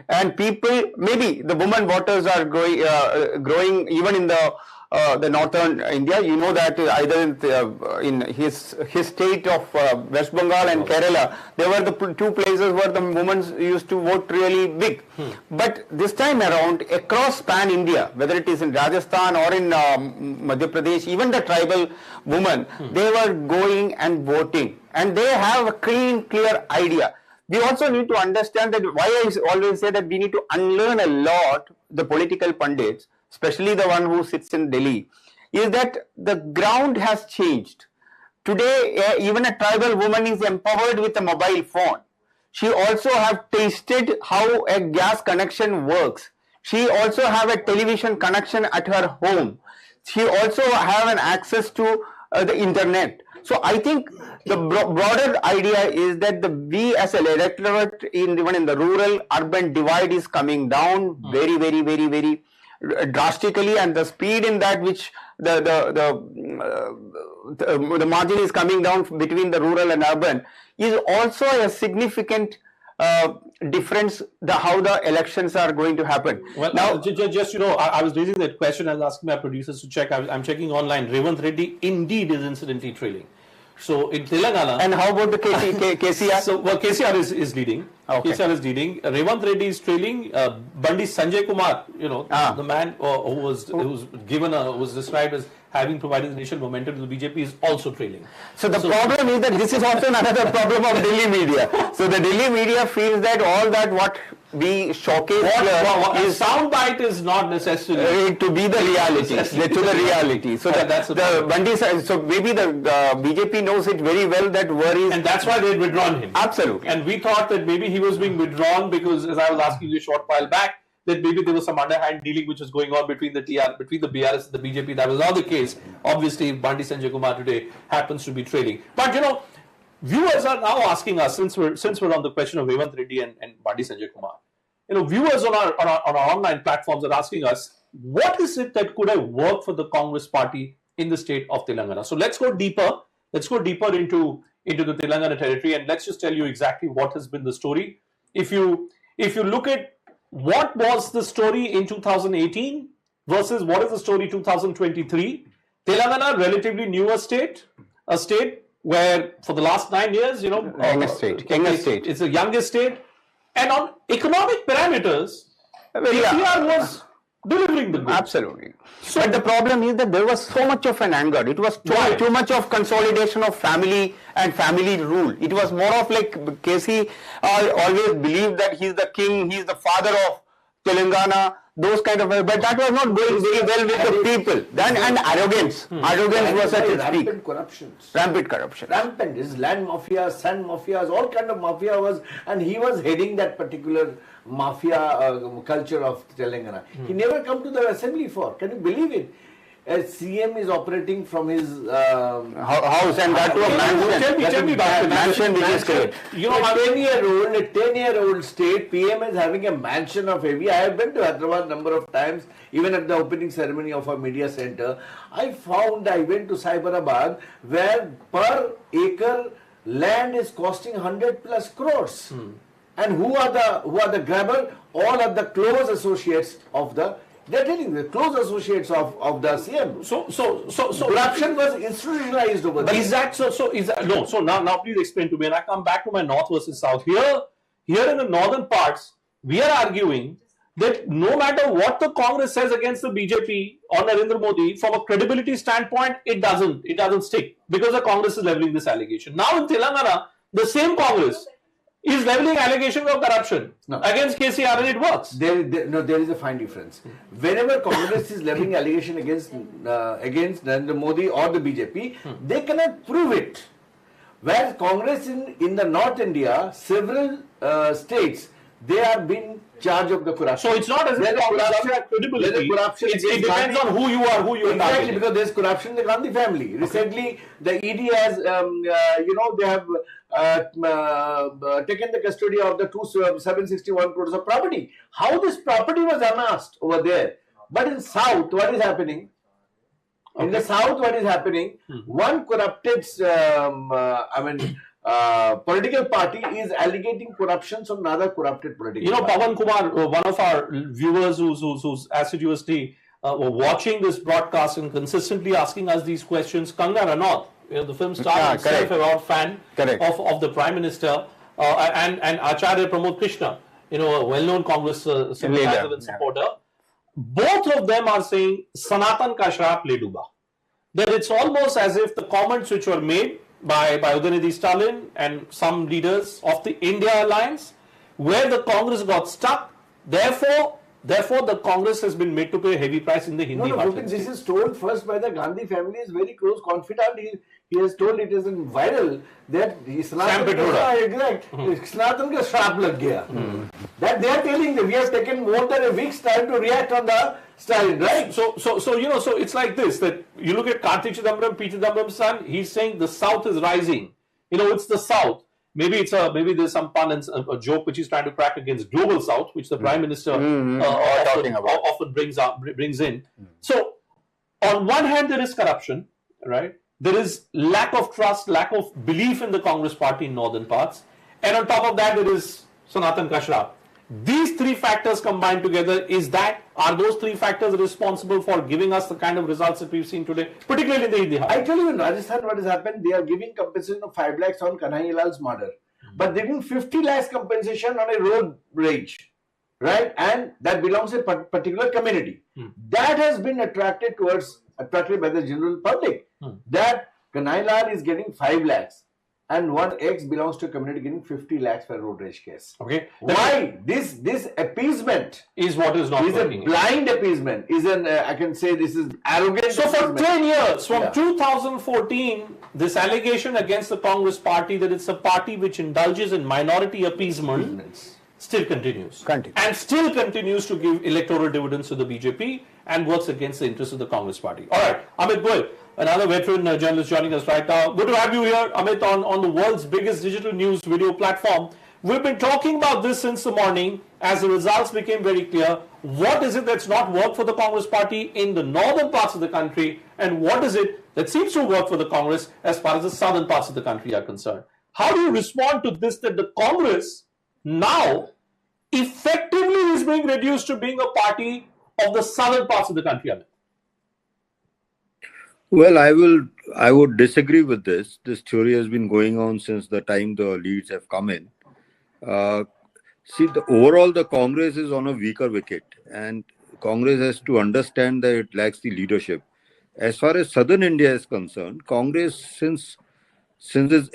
And people, maybe the women voters are growing even in the northern India. You know that either in his state of West Bengal and Kerala, there were the two places where the women used to vote really big. But this time around, across pan India, whether it is in Rajasthan or in Madhya Pradesh, even the tribal women, they were going and voting, and they have a clear idea. We also need to understand that why I always say that we need to unlearn a lot the political pundits, especially the one who sits in Delhi, is that the ground has changed. Today, even a tribal woman is empowered with a mobile phone. She also have tasted how a gas connection works. She also have a television connection at her home. She also have an access to the internet. So I think the broader idea is that we as an electorate, even in the rural urban divide is coming down very, very, very, very drastically, and the speed in that which the margin is coming down between the rural and urban is also a significant difference how the elections are going to happen. Well, now, just I was raising that question. I was asking my producers to check. I'm checking online. Revanth Reddy indeed is incidentally trailing. So in Telangana. And how about the KCR? So KCR is leading. Okay. KCR is leading. Revanth Reddy is trailing. Bandi Sanjay Kumar, the man who was described as having provided the initial momentum to the BJP, is also trailing. So the problem is that this is also another problem of Delhi media. So the Delhi media feels that all that what we showcase is soundbite is not necessarily to be the reality. To the reality. So the Bandi, so maybe the BJP knows it very well that worries, and that's why they had withdrawn him. Absolutely. And we thought that maybe he was being withdrawn because, as I was asking you a short while back, that maybe there was some underhand dealing which was going on between the BRS and the BJP. That was not the case. Obviously, Bandi Sanjay Kumar today happens to be trailing. But viewers are now asking us, since we're on the question of Revanth Reddy and Bandi Sanjay Kumar, viewers on our online platforms are asking us, what is it that could have worked for the Congress party in the state of Telangana? So let's go deeper. Let's go deeper into the Telangana territory, and let's just tell you exactly what has been the story. If you look at what was the story in 2018 versus what is the story 2023, Telangana, relatively newer state, a state where for the last 9 years, youngest state. It's the youngest state, and on economic parameters, KCR was delivering the goods. Absolutely. So, but the problem is that there was so much of an anger. It was too much of consolidation of family and family rule. It was more of like KC always believed that he's the king, he's the father of Telangana, those kind of, but that was not going very well with the people. Then and arrogance. Arrogance was at its peak. Rampant corruption. Rampant. His land mafia, sand mafias, all kind of mafia was, and he was heading that particular mafia culture of Telangana. He never come to the assembly for. Can you believe it? As CM is operating from his house, and that was mansion which is correct. A 10-year-old state, PM is having a mansion of heavy. I have been to Hyderabad number of times, even at the opening ceremony of a media center. I went to Cyberabad, where per acre land is costing 100+ crores. And who are the grabber? All are the close associates of the. They're telling the close associates of the CM. So corruption was institutionalized over there. Is that so? So now please explain to me. And I come back to my north versus south. Here in the northern parts, we are arguing that no matter what the Congress says against the BJP or Narendra Modi, from a credibility standpoint, it doesn't stick because the Congress is leveling this allegation. Now in Telangana, the same Congress is leveling allegations of corruption against KCR, and it works. There is a fine difference. Whenever Congress is leveling allegation against Narendra Modi or the BJP, they cannot prove it. Whereas Congress in the North India, several states, they have been charged of the corruption. So it's not as if Congress has credibility. It depends on who you are, exactly, because there's corruption in the Gandhi family. Recently, the ED has, they have taken the custody of the 761 crores of property. How this property was amassed over there? But in South, what is happening? In the South, what is happening? One corrupted, political party is alleging corruption from another corrupted political party. Pawan Kumar, one of our viewers who's assiduously watching this broadcast and consistently asking us these questions, Kanga Ranaut, the film star and self-aware fan of the Prime Minister, and Acharya Pramod Krishna, a well-known Congress sympathizer and supporter. Both of them are saying Sanatan ka shrap le duba. That it's almost as if the comments which were made by Udayanidhi Stalin and some leaders of the India Alliance, where the Congress got stuck, therefore Therefore, the Congress has been made to pay a heavy price in the Hindi Bhupin, this is told first by the Gandhi family, is very close confidant. He has told it is in viral that Sanatan ka shrap lag gaya. That they are telling that we have taken more than a week's time to react on the Stalin, right? So it's like this, that you look at Karthik Chidambaram, P. Chidambaram's son, he's saying the South is rising. It's the South. Maybe there's some pun and a joke which he's trying to crack against global South, which the Prime Minister often brings in. So, on one hand, there is corruption, right? There is lack of trust, lack of belief in the Congress party in northern parts, and on top of that, there is Sanatan ka shrap. These three factors combined together, are those three factors responsible for giving us the kind of results that we've seen today, particularly in the Hindi? I tell you, in Rajasthan, what has happened, they are giving compensation of 5 lakhs on Kanhaiyalal's murder. But they're giving 50 lakhs compensation on a road rage, right? And that belongs to a particular community. That has been attracted by the general public. That Kanhaiyalal is getting 5 lakhs. And one ex belongs to a community getting 50 lakhs for a road rage case. Okay. Why? This appeasement is what is not working. A blind appeasement. I can say this is arrogant. So for 10 years, from 2014, this allegation against the Congress party that it's a party which indulges in minority appeasement still continues. And still continues to give electoral dividends to the BJP and works against the interests of the Congress party. All right, Amit Goel, another veteran journalist joining us right now. Good to have you here, Amit, on the world's biggest digital news video platform. We've been talking about this since the morning as the results became very clear. What is it that's not worked for the Congress party in the northern parts of the country, and what is it that seems to work for the Congress as far as the southern parts of the country are concerned? How do you respond to this, that the Congress now effectively is being reduced to being a party of the southern parts of the country, Amit? Well, I would disagree with this. This theory has been going on since the time the leads have come in. Overall, the Congress is on a weaker wicket, and Congress has to understand that it lacks the leadership. As far as southern India is concerned, Congress since its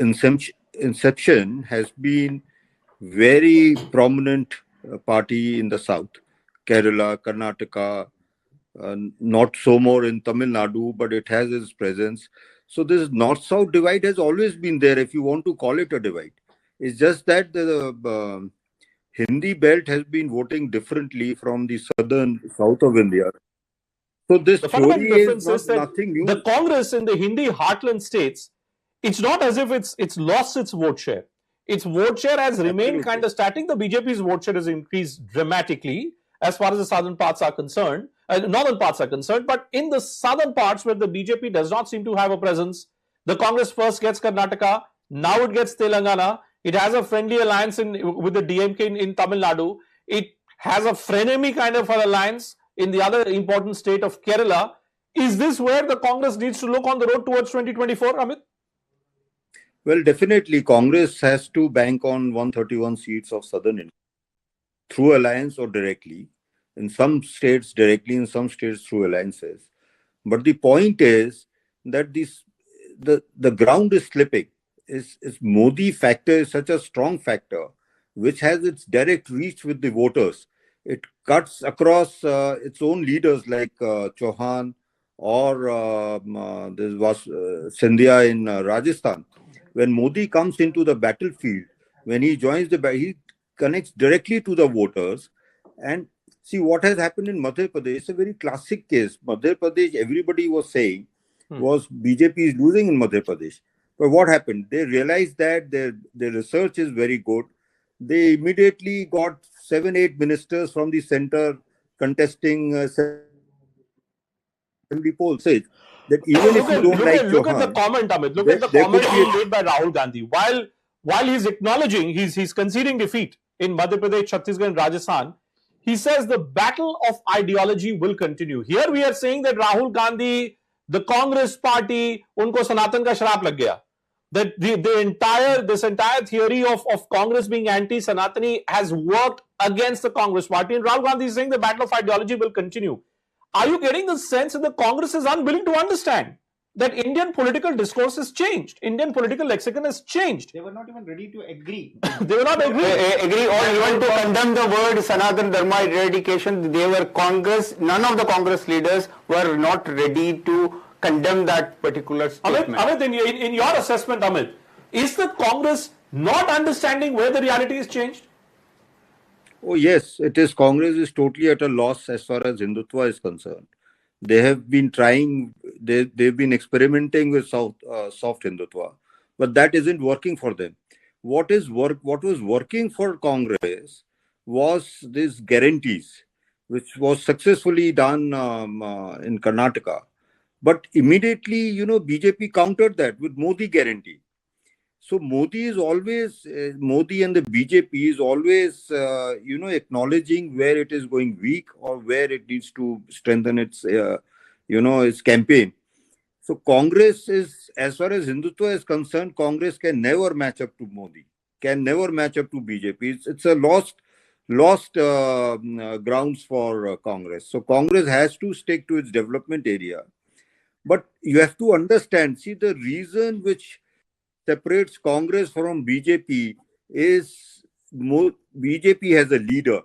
inception has been very prominent party in the south, Kerala, Karnataka, not so more in Tamil Nadu, but it has its presence. So this north-south divide has always been there, if you want to call it a divide. It's just that the Hindi belt has been voting differently from the south of India. So this story is nothing new. The Congress in the Hindi heartland states, it's not as if it's lost its vote share. Its vote share has remained kind of static. The BJP's vote share has increased dramatically as far as the southern parts are concerned, northern parts are concerned. But in the southern parts where the BJP does not seem to have a presence, the Congress first gets Karnataka, now it gets Telangana. It has a friendly alliance with the DMK in Tamil Nadu. It has a frenemy kind of an alliance in the other important state of Kerala. Is this where the Congress needs to look on the road towards 2024, Amit? Well, definitely, Congress has to bank on 131 seats of southern India through alliance or directly. In some states directly, in some states through alliances. But the point is that the ground is slipping. Is Modi factor is such a strong factor, which has its direct reach with the voters. It cuts across its own leaders like Chauhan or there was Scindia in Rajasthan. When Modi comes into the battlefield, when he joins he connects directly to the voters. And see what has happened in Madhya Pradesh. It's a very classic case. Madhya Pradesh, everybody was saying, was BJP is losing in Madhya Pradesh. But what happened? They realized that their research is very good. They immediately got 7-8 ministers from the center contesting assembly polls. That even if you don't like Chauhan, look at the comment, Amit. Look at the comment being made by Rahul Gandhi. While he's acknowledging, he's conceding defeat in Madhya Pradesh, Chhattisgarh and Rajasthan, he says the battle of ideology will continue. Here we are saying that Rahul Gandhi, the Congress party, unko Sanatan ka shrap lag gaya. That this entire theory of Congress being anti-Sanatani has worked against the Congress party. And Rahul Gandhi is saying the battle of ideology will continue. Are you getting the sense that the Congress is unwilling to understand that Indian political discourse has changed. Indian political lexicon has changed. They were not even ready to agree. They were not agree or even to condemn the word Sanatan Dharma eradication. They were none of the Congress leaders were not ready to condemn that particular statement. Amit, in your assessment, Amit, is the Congress not understanding where the reality has changed? Oh yes, it is. Congress is totally at a loss as far as Hindutva is concerned. They have been trying, they've been experimenting with soft Hindutva, but that isn't working for them. What was working for Congress was these guarantees, which was successfully done in Karnataka. But immediately, BJP countered that with Modi guarantee. So Modi is always, Modi and the BJP is always, acknowledging where it is going weak or where it needs to strengthen its, its campaign. So Congress is, as far as Hindutva is concerned, Congress can never match up to Modi, can never match up to BJP. It's a lost grounds for Congress. So Congress has to stick to its development area. But you have to understand, see, the reason which separates Congress from BJP is BJP has a leader.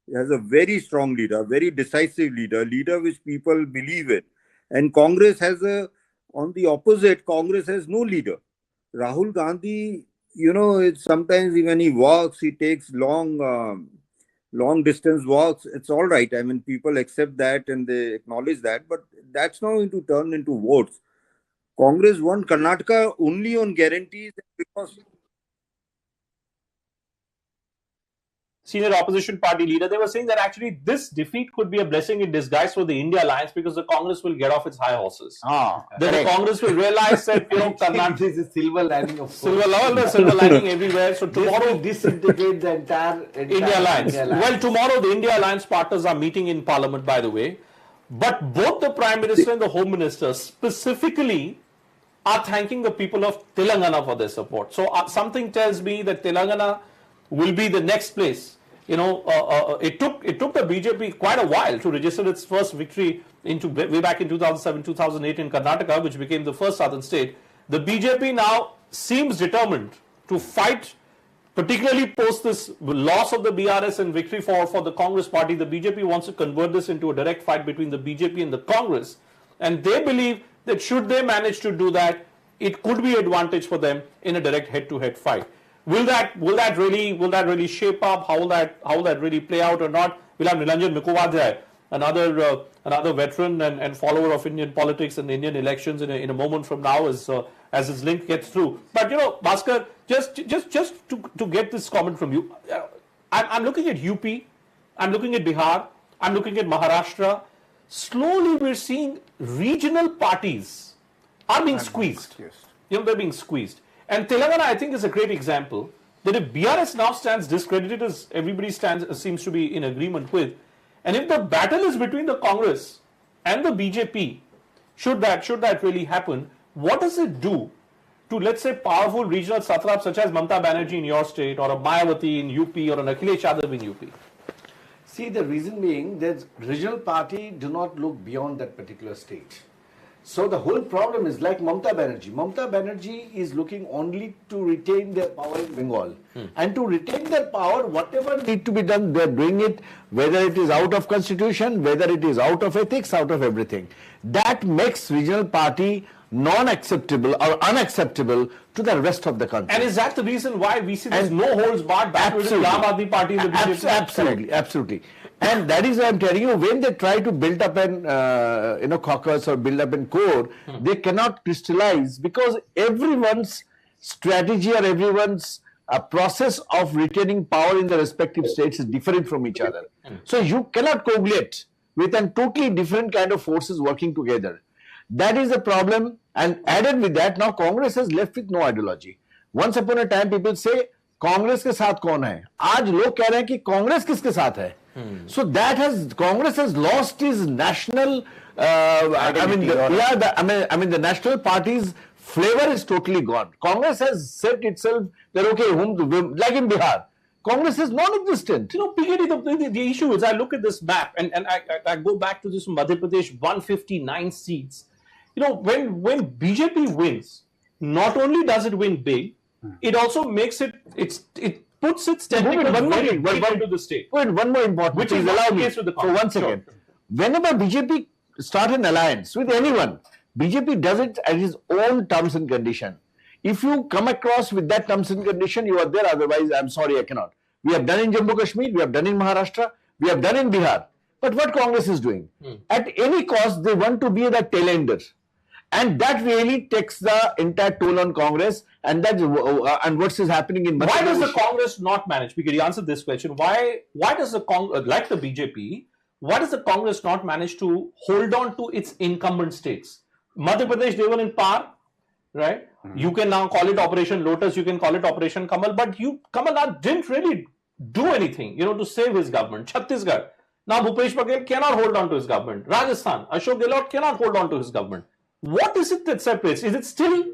It has a very strong leader, very decisive leader which people believe in. And Congress has on the opposite, Congress has no leader. Rahul Gandhi, it's sometimes when he walks, he takes long distance walks. It's all right. I mean, people accept that and they acknowledge that, but that's not going to turn into votes. Congress won Karnataka only on guarantees because senior opposition party leader, they were saying that actually this defeat could be a blessing in disguise for the India alliance because the Congress will get off its high horses. Then the Congress will realize that Karnataka is a silver lining of silver lining everywhere. So tomorrow disintegrate the entire India alliance. Well, tomorrow the India alliance partners are meeting in Parliament, by the way. But both the Prime Minister and the Home Minister specifically are thanking the people of Telangana for their support. So something tells me that Telangana will be the next place. It took the BJP quite a while to register its first victory way back in 2007, 2008 in Karnataka, which became the first southern state. The BJP now seems determined to fight, particularly post this loss of the BRS and victory for the Congress party. The BJP wants to convert this into a direct fight between the BJP and the Congress. And they believe that should they manage to do that, it could be advantage for them in a direct head-to-head fight. Will that really shape up? How will that really play out or not? We'll have Nilanjan Mukhopadhyay, another veteran and follower of Indian politics and Indian elections in a moment from now as his link gets through. But Bhaskar, just to get this comment from you, I'm looking at UP, I'm looking at Bihar, I'm looking at Maharashtra. Slowly we're seeing regional parties are being squeezed. They're being squeezed. And Telangana, I think, is a great example that if BRS now stands discredited, as everybody seems to be in agreement with, and if the battle is between the Congress and the BJP, should that really happen, what does it do to, let's say, powerful regional satraps such as Mamata Banerjee in your state, or a Mayawati in UP, or an Akhilesh Yadav in UP? See, the reason being that regional party do not look beyond that particular state. So the whole problem is like Mamata Banerjee. Mamata Banerjee is looking only to retain their power in Bengal. And to retain their power, whatever need to be done, they are doing it, whether it is out of constitution, whether it is out of ethics, out of everything. That makes regional party non-acceptable or unacceptable to the rest of the country. And is that the reason why we see this no holds barred battle with the Aam Aadmi Party in the BJP? Absolutely. And that is why I'm telling you, when they try to build up an caucus or build up an core, they cannot crystallize because everyone's strategy or everyone's process of retaining power in the respective states is different from each other. So you cannot coagulate with a totally different kind of forces working together. That is the problem. And added with that, now Congress is left with no ideology. Once upon a time, people say, Congress के साथ कौन है? आज लोग कह रहे हैं कि कांग्रेस किसके साथ है? So that Congress has lost its national, the national party's flavor is totally gone. Congress has said itself that okay, like in Bihar, Congress is non-existent. PKD, the issue is I look at this map and I go back to this Madhya Pradesh, 159 seats. when BJP wins, not only does it win big, it also makes it puts its tentacles very deep into the state. Wait, one more important, which is allow me. case with the So 1 second. Sure. Whenever BJP start an alliance with anyone, BJP does it at his own terms and condition. If you come across with that terms and condition, you are there. Otherwise, I'm sorry, I cannot. We have done in Jammu Kashmir, we have done in Maharashtra, we have done in Bihar. But what Congress is doing, at any cost, they want to be the tailender. And that really takes the entire toll on Congress, and that and what is happening in. Why does the Congress not manage? Because you answered this question. Why does the Congress, like the BJP, why does the Congress not manage to hold on to its incumbent states? Madhya Pradesh, they were in power, right? You can now call it Operation Lotus, you can call it Operation Kamal, but Kamal Nath didn't really do anything, to save his government. Chhattisgarh, now Bhupesh Baghel cannot hold on to his government. Rajasthan, Ashok Gehlot cannot hold on to his government. What is it that separates? Is it still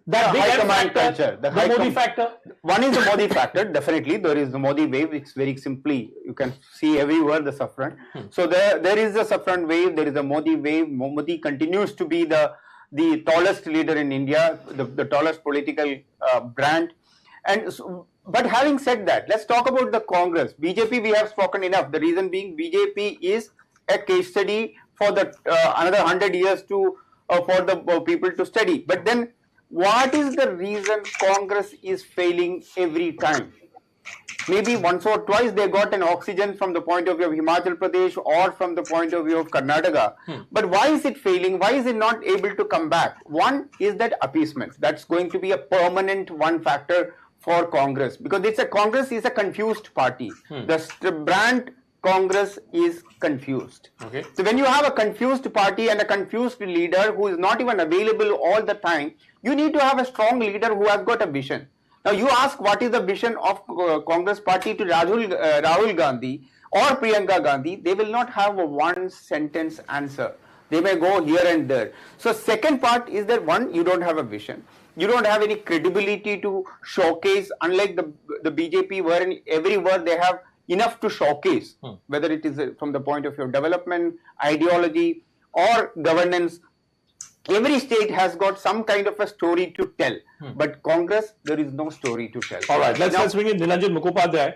that big high command factor, culture, the Modi factor? One is the Modi factor. Definitely, there is the Modi wave. It's very simply, you can see everywhere the saffron. So there is the saffron wave. There is a Modi wave. Modi continues to be the tallest leader in India, the tallest political brand. And so, but having said that, let's talk about the Congress. BJP, we have spoken enough. The reason being, BJP is a case study for the another 100 years to for the people to study. But then, what is the reason Congress is failing every time? Maybe once or twice they got an oxygen from the point of view of Himachal Pradesh or from the point of view of Karnataka. But why is it failing? Why is it not able to come back? One is that appeasement. That's going to be a permanent one factor for Congress, because Congress is a confused party. The brand Congress is confused. Okay. So when you have a confused party and a confused leader who is not even available all the time, you need to have a strong leader who has got a vision. Now you ask what is the vision of Congress party to Rahul Gandhi or Priyanka Gandhi, they will not have a one sentence answer. They may go here and there. So second part is that one, you don't have a vision. You don't have any credibility to showcase, unlike the BJP, wherein everywhere they have enough to showcase, whether it is from the point of view of development, ideology or governance. Every state has got some kind of a story to tell, but Congress, there is no story to tell. All right, let's bring in Nilanjan Mukhopadhyay,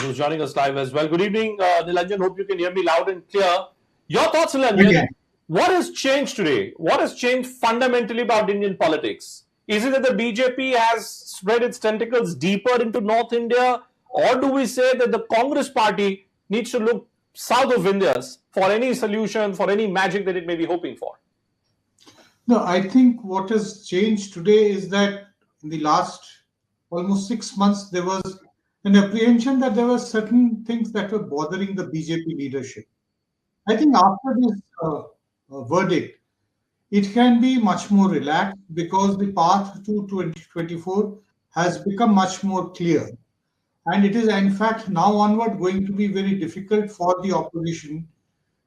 who's joining us live as well. Good evening, Nilanjan. Hope you can hear me loud and clear. Your thoughts, Nilanjan. What has changed today? What has changed fundamentally about Indian politics? Is it that the BJP has spread its tentacles deeper into North India, or do we say that the Congress party needs to look south of India for any solution, for any magic that it may be hoping for? No, I think what has changed today is that in the last almost 6 months, there was an apprehension that there were certain things that were bothering the BJP leadership. I think after this verdict, it can be much more relaxed because the path to 2024 has become much more clear. And it is, in fact, now onward going to be very difficult for the opposition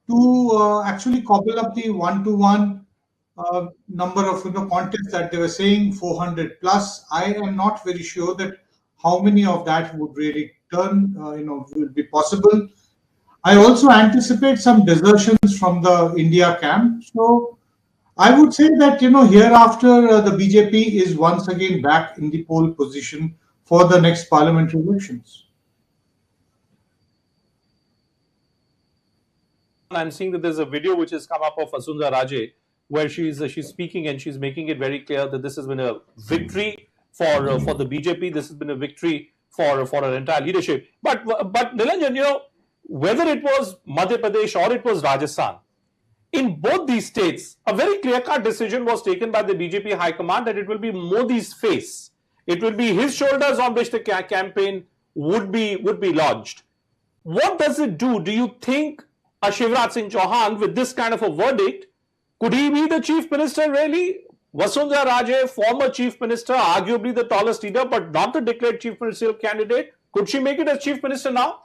to actually cobble up the one-to-one number of contests that they were saying, 400 plus. I am not very sure that how many of that would really turn, will be possible. I also anticipate some desertions from the India camp. So I would say that, hereafter the BJP is once again back in the pole position for the next parliamentary elections. I'm seeing that there's a video which has come up of Vasundhara Raje, where she's speaking and she's making it very clear that this has been a victory for the BJP. This has been a victory for her entire leadership. But Nilanjan, whether it was Madhya Pradesh or it was Rajasthan, in both these states, a very clear-cut decision was taken by the BJP High Command that it will be Modi's face. It will be his shoulders on which the campaign would be lodged. What does it do? Do you think a Shivraj Singh Chauhan, with this kind of a verdict, could he be the chief minister really? Vasundhara Raje, former chief minister, arguably the tallest leader, but not the declared chief ministerial candidate. Could she make it as chief minister now?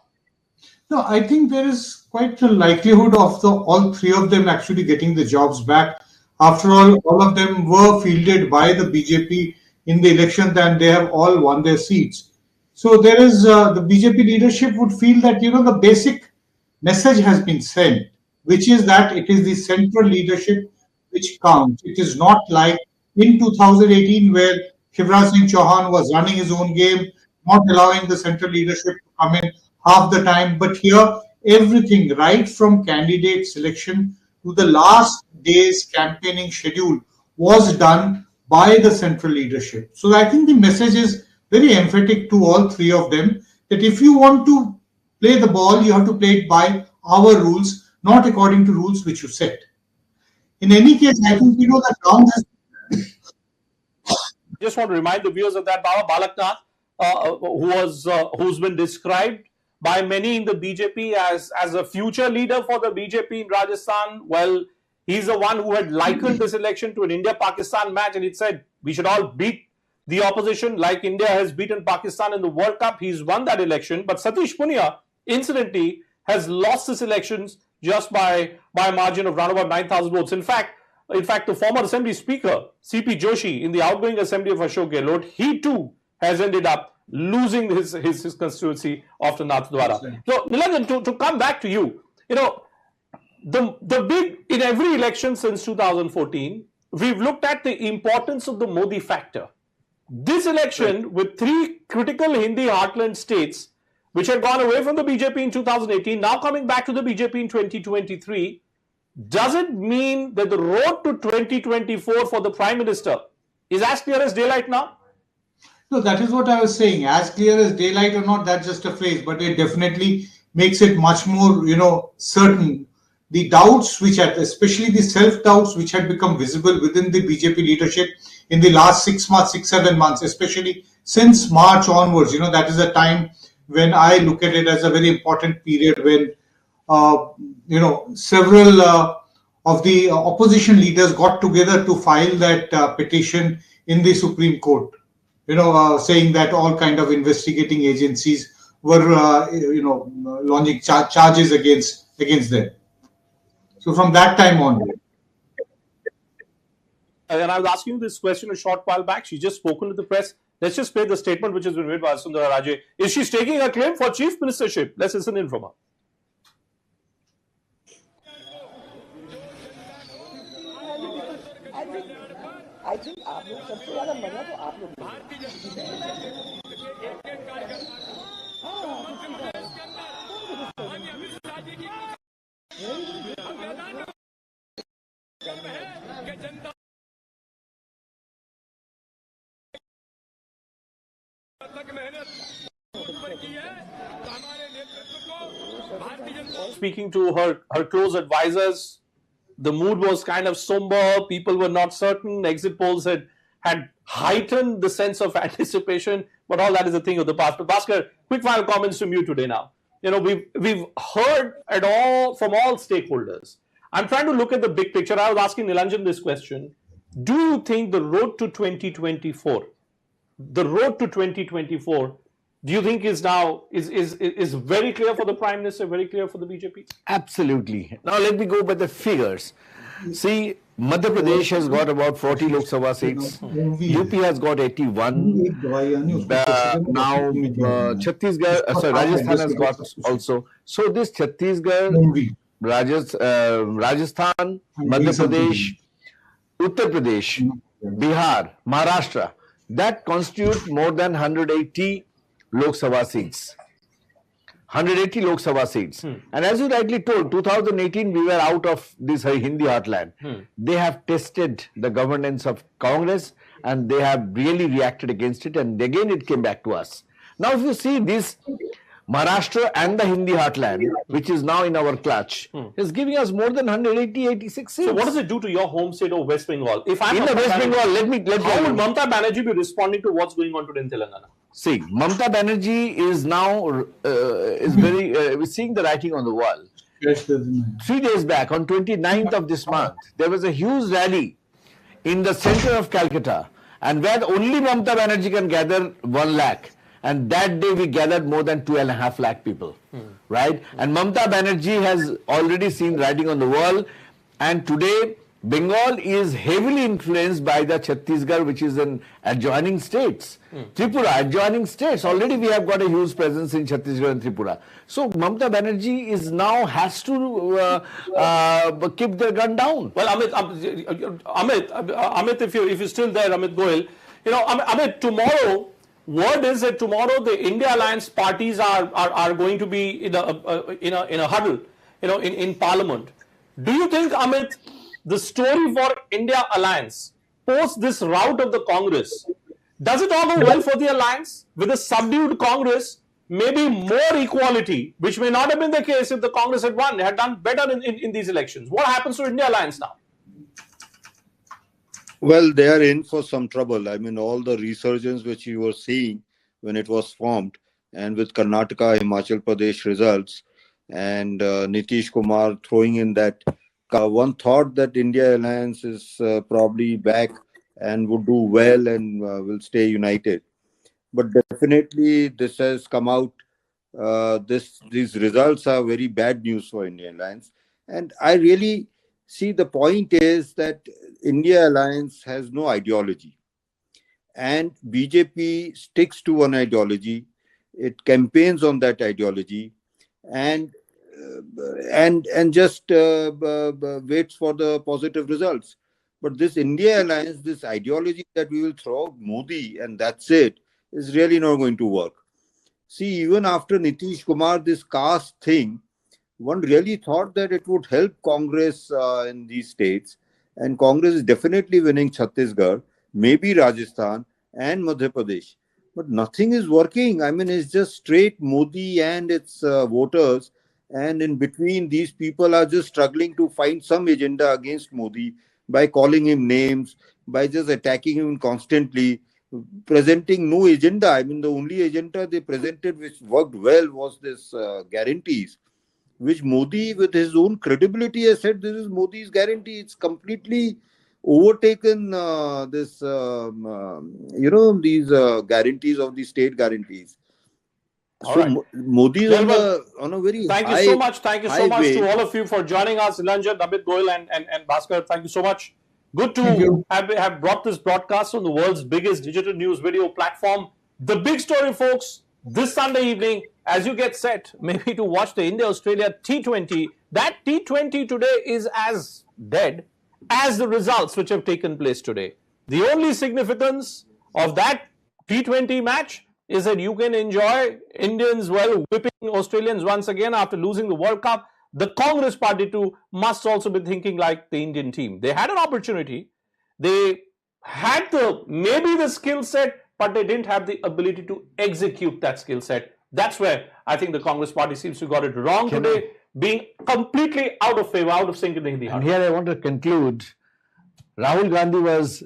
No, I think there is quite a likelihood of all three of them actually getting the jobs back. After all of them were fielded by the BJP in the election, and they have all won their seats. So there is the BJP leadership would feel that the basic message has been sent, which is that it is the central leadership which counts. It is not like in 2018 where Shivraj Singh Chauhan was running his own game, not allowing the central leadership to come in half the time. But here, everything, right from candidate selection to the last day's campaigning schedule, was done by the central leadership. So I think the message is very emphatic to all three of them that if you want to play the ball, you have to play it by our rules, not according to rules which you set. In any case, I think the ground has. Just want to remind the viewers of that Baba Balaknath, who's been described by many in the BJP as a future leader for the BJP in Rajasthan. Well, he's the one who had likened this election to an India-Pakistan match, and he said we should all beat the opposition like India has beaten Pakistan in the World Cup. He's won that election, but Satish Punia, incidentally, has lost this elections just by a margin of around about 9,000 votes. In fact, the former Assembly Speaker, C.P. Joshi, in the outgoing Assembly of Ashok Gehlot, he too has ended up losing his constituency after Nathdwara. So, Nilanjan, to come back to you, the big, in every election since 2014, we've looked at the importance of the Modi factor. This election, with three critical Hindi heartland states, which had gone away from the BJP in 2018, now coming back to the BJP in 2023, does it mean that the road to 2024 for the Prime Minister is as clear as daylight now? No, that is what I was saying. As clear as daylight or not, that's just a phrase, but it definitely makes it much more, certain. The doubts which had, especially the self-doubts which had become visible within the BJP leadership in the last 6 months, 7 months, especially since March onwards, that is a time when I look at it as a very important period when several of the opposition leaders got together to file that petition in the Supreme Court, saying that all kind of investigating agencies were, launching charges against them. So from that time on. And I was asking you this question a short while back. She's just spoken to the press. Let's just play the statement which has been made by Sundara Raje. Is she staking a claim for chief ministership? Let's listen in from her. I think आप लोग सबसे ज़्यादा मजा तो आप लोग Speaking to her close advisors, the mood was kind of somber. People were not certain. Exit polls had heightened the sense of anticipation, but all that is a thing of the past. But Bhaskar, quick final comments from you today now. We've heard from all stakeholders. I'm trying to look at the big picture. I was asking Nilanjan this question. Do you think the road to 2024, do you think is now is very clear for the Prime Minister, very clear for the BJP? Absolutely. Now let me go by the figures. See, Madhya Pradesh has got about 40 Lok Sabha seats. UP has got 81. Now Chhattisgarh, Rajasthan has got also. So this Chhattisgarh, Rajasthan, Madhya Pradesh, Uttar Pradesh, Bihar, Maharashtra, that constitute more than 180 Lok Sabha seats. 180 Lok Sabha seats. And as you rightly told, 2018 we were out of this Hindi heartland. They have tested the governance of Congress and they have really reacted against it, and again it came back to us. Now if you see this Maharashtra and the Hindi heartland, which is now in our clutch, is giving us more than 180-86 seats. So what does it do to your home state of West Bengal? If I'm in the West Bengal, how would Mamata Banerjee be responding to what's going on today in Telangana? See, Mamata Banerjee is now we're seeing the writing on the wall. 3 days back, on 29th of this month, there was a huge rally in the center of Calcutta, and where only Mamata Banerjee can gather 1 lakh. And that day we gathered more than 2.5 lakh people, right? And Mamata Banerjee has already seen writing on the wall. And today Bengal is heavily influenced by the Chhattisgarh, which is an adjoining states. Tripura, adjoining states. Already we have got a huge presence in Chhattisgarh and Tripura. So Mamata Banerjee is now has to keep their gun down. Well, Amit, if you're still there, Amit Goel, Amit, tomorrow, word is that tomorrow the India Alliance parties are going to be in a huddle, in Parliament. Do you think, Amit, the story for India Alliance post this rout of the Congress, does it all go well for the Alliance with a subdued Congress? Maybe more equality, which may not have been the case if the Congress had won, had done better in these elections. What happens to India Alliance now? Well, they are in for some trouble. I mean, all the resurgence which you were seeing when it was formed, and with Karnataka, Himachal Pradesh results, and Nitish Kumar throwing in that, one thought that India Alliance is probably back and would do well and will stay united. But definitely this has come out, these results are very bad news for India Alliance. And I really see the point is that India Alliance has no ideology. And BJP sticks to one ideology. It campaigns on that ideology and just waits for the positive results. But this India Alliance, this ideology that we will throw out Modi and that's it, is really not going to work. See, even after Nitish Kumar, this caste thing, one really thought that it would help Congress in these states. And Congress is definitely winning Chhattisgarh, maybe Rajasthan and Madhya Pradesh. But nothing is working. I mean, it's just straight Modi and its voters. And in between, these people are just struggling to find some agenda against Modi by calling him names, by just attacking him constantly, presenting no agenda. I mean, the only agenda they presented which worked well was this guarantees, which Modi, with his own credibility, has said this is Modi's guarantee. It's completely overtaken these guarantees of the state guarantees. All So right. Modi is on a very Thank high, you so much. Thank you so high much way. to all of you for joining us, Nilanjan, Amit Goel and Bhaskar. Thank you so much. Good to have brought this broadcast on the world's biggest digital news video platform. The big story, folks, this Sunday evening, as you get set, maybe to watch the India-Australia T20, that T20 today is as dead as the results which have taken place today. The only significance of that T20 match is that you can enjoy Indians, whipping Australians once again after losing the World Cup. The Congress party too must also be thinking like the Indian team. They had an opportunity. They had maybe the skill set, but they didn't have the ability to execute that skill set. That's where I think the Congress party seems to got it wrong today, being completely out of favor, out of sync in the Hindi And heart. here I want to conclude. Rahul Gandhi was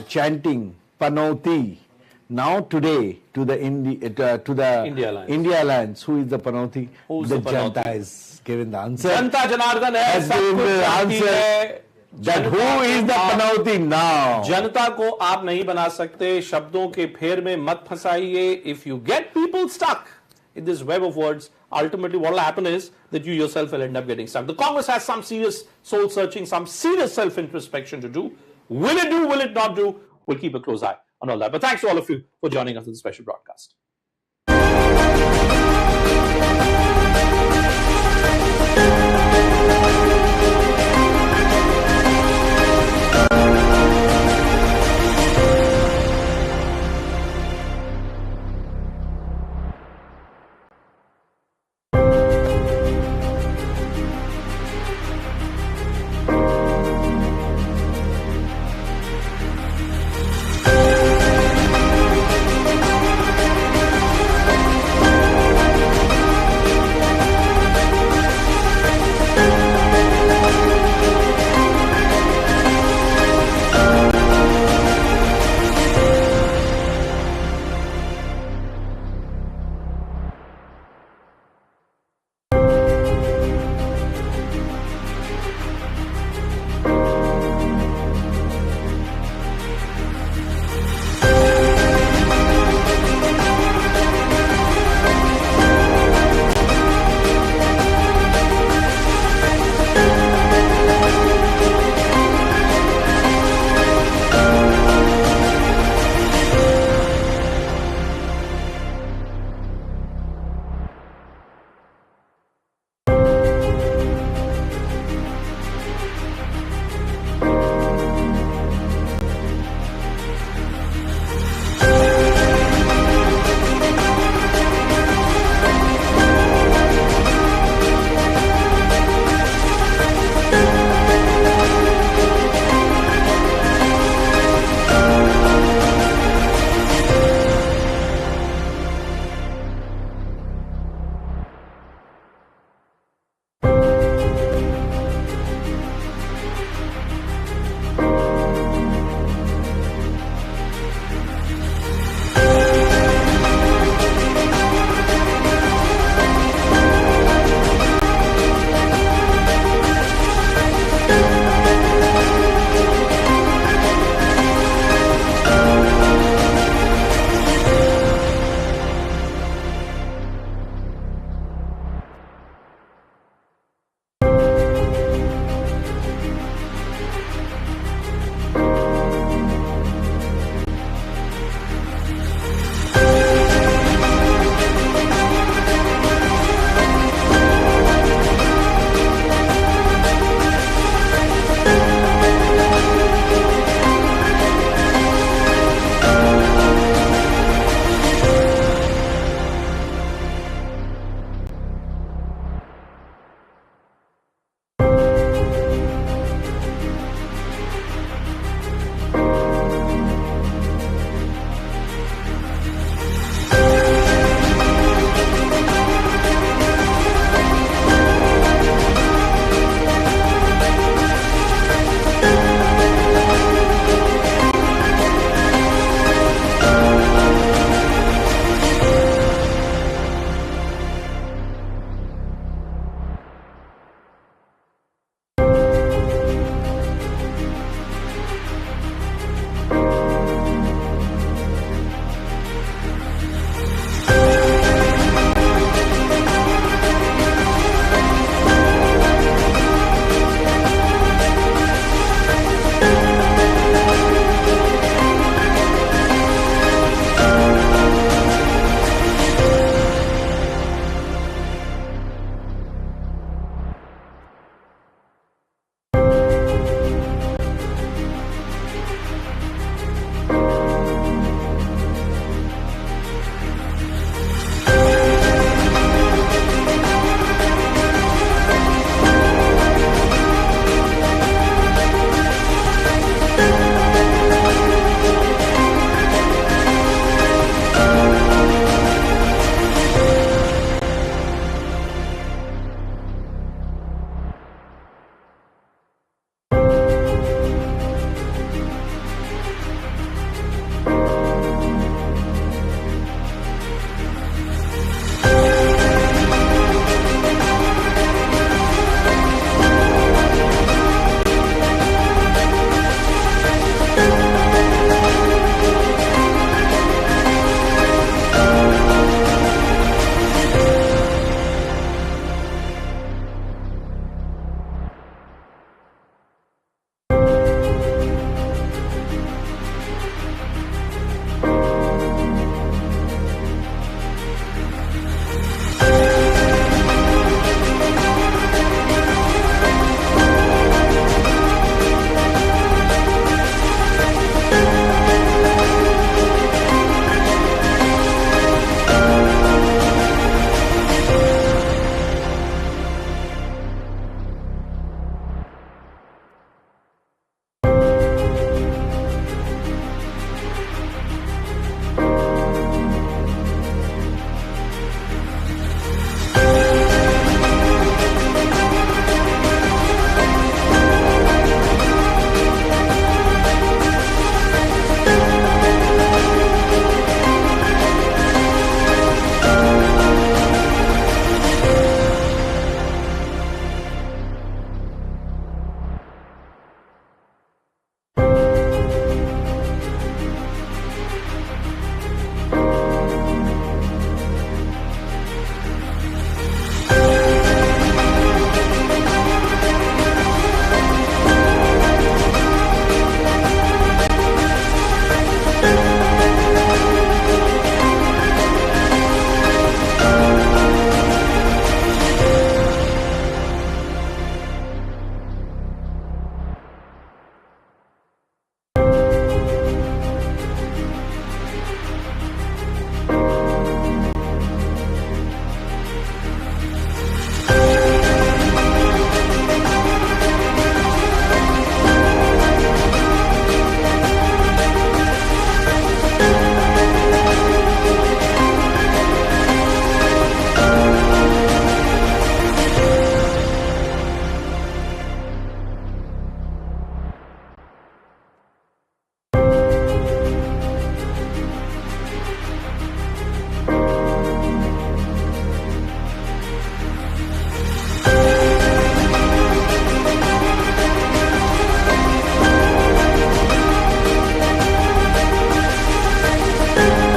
chanting Panauti. Now today to the India Alliance, who is the Panauti? Who's the the Panauti? Janta has given the answer. Janta Janardhan hai, Has given the answer that who is the Panauti now? जनता को आप नहीं बना सकते, शब्दों के फेर में मत फंसाइए. If you get people stuck in this web of words, ultimately what will happen is that you yourself will end up getting stuck. The Congress has some serious soul searching, some serious self-introspection to do. Will it do, will it not do? We'll keep a close eye on all that. But thanks to all of you for joining us in this special broadcast. Thank you.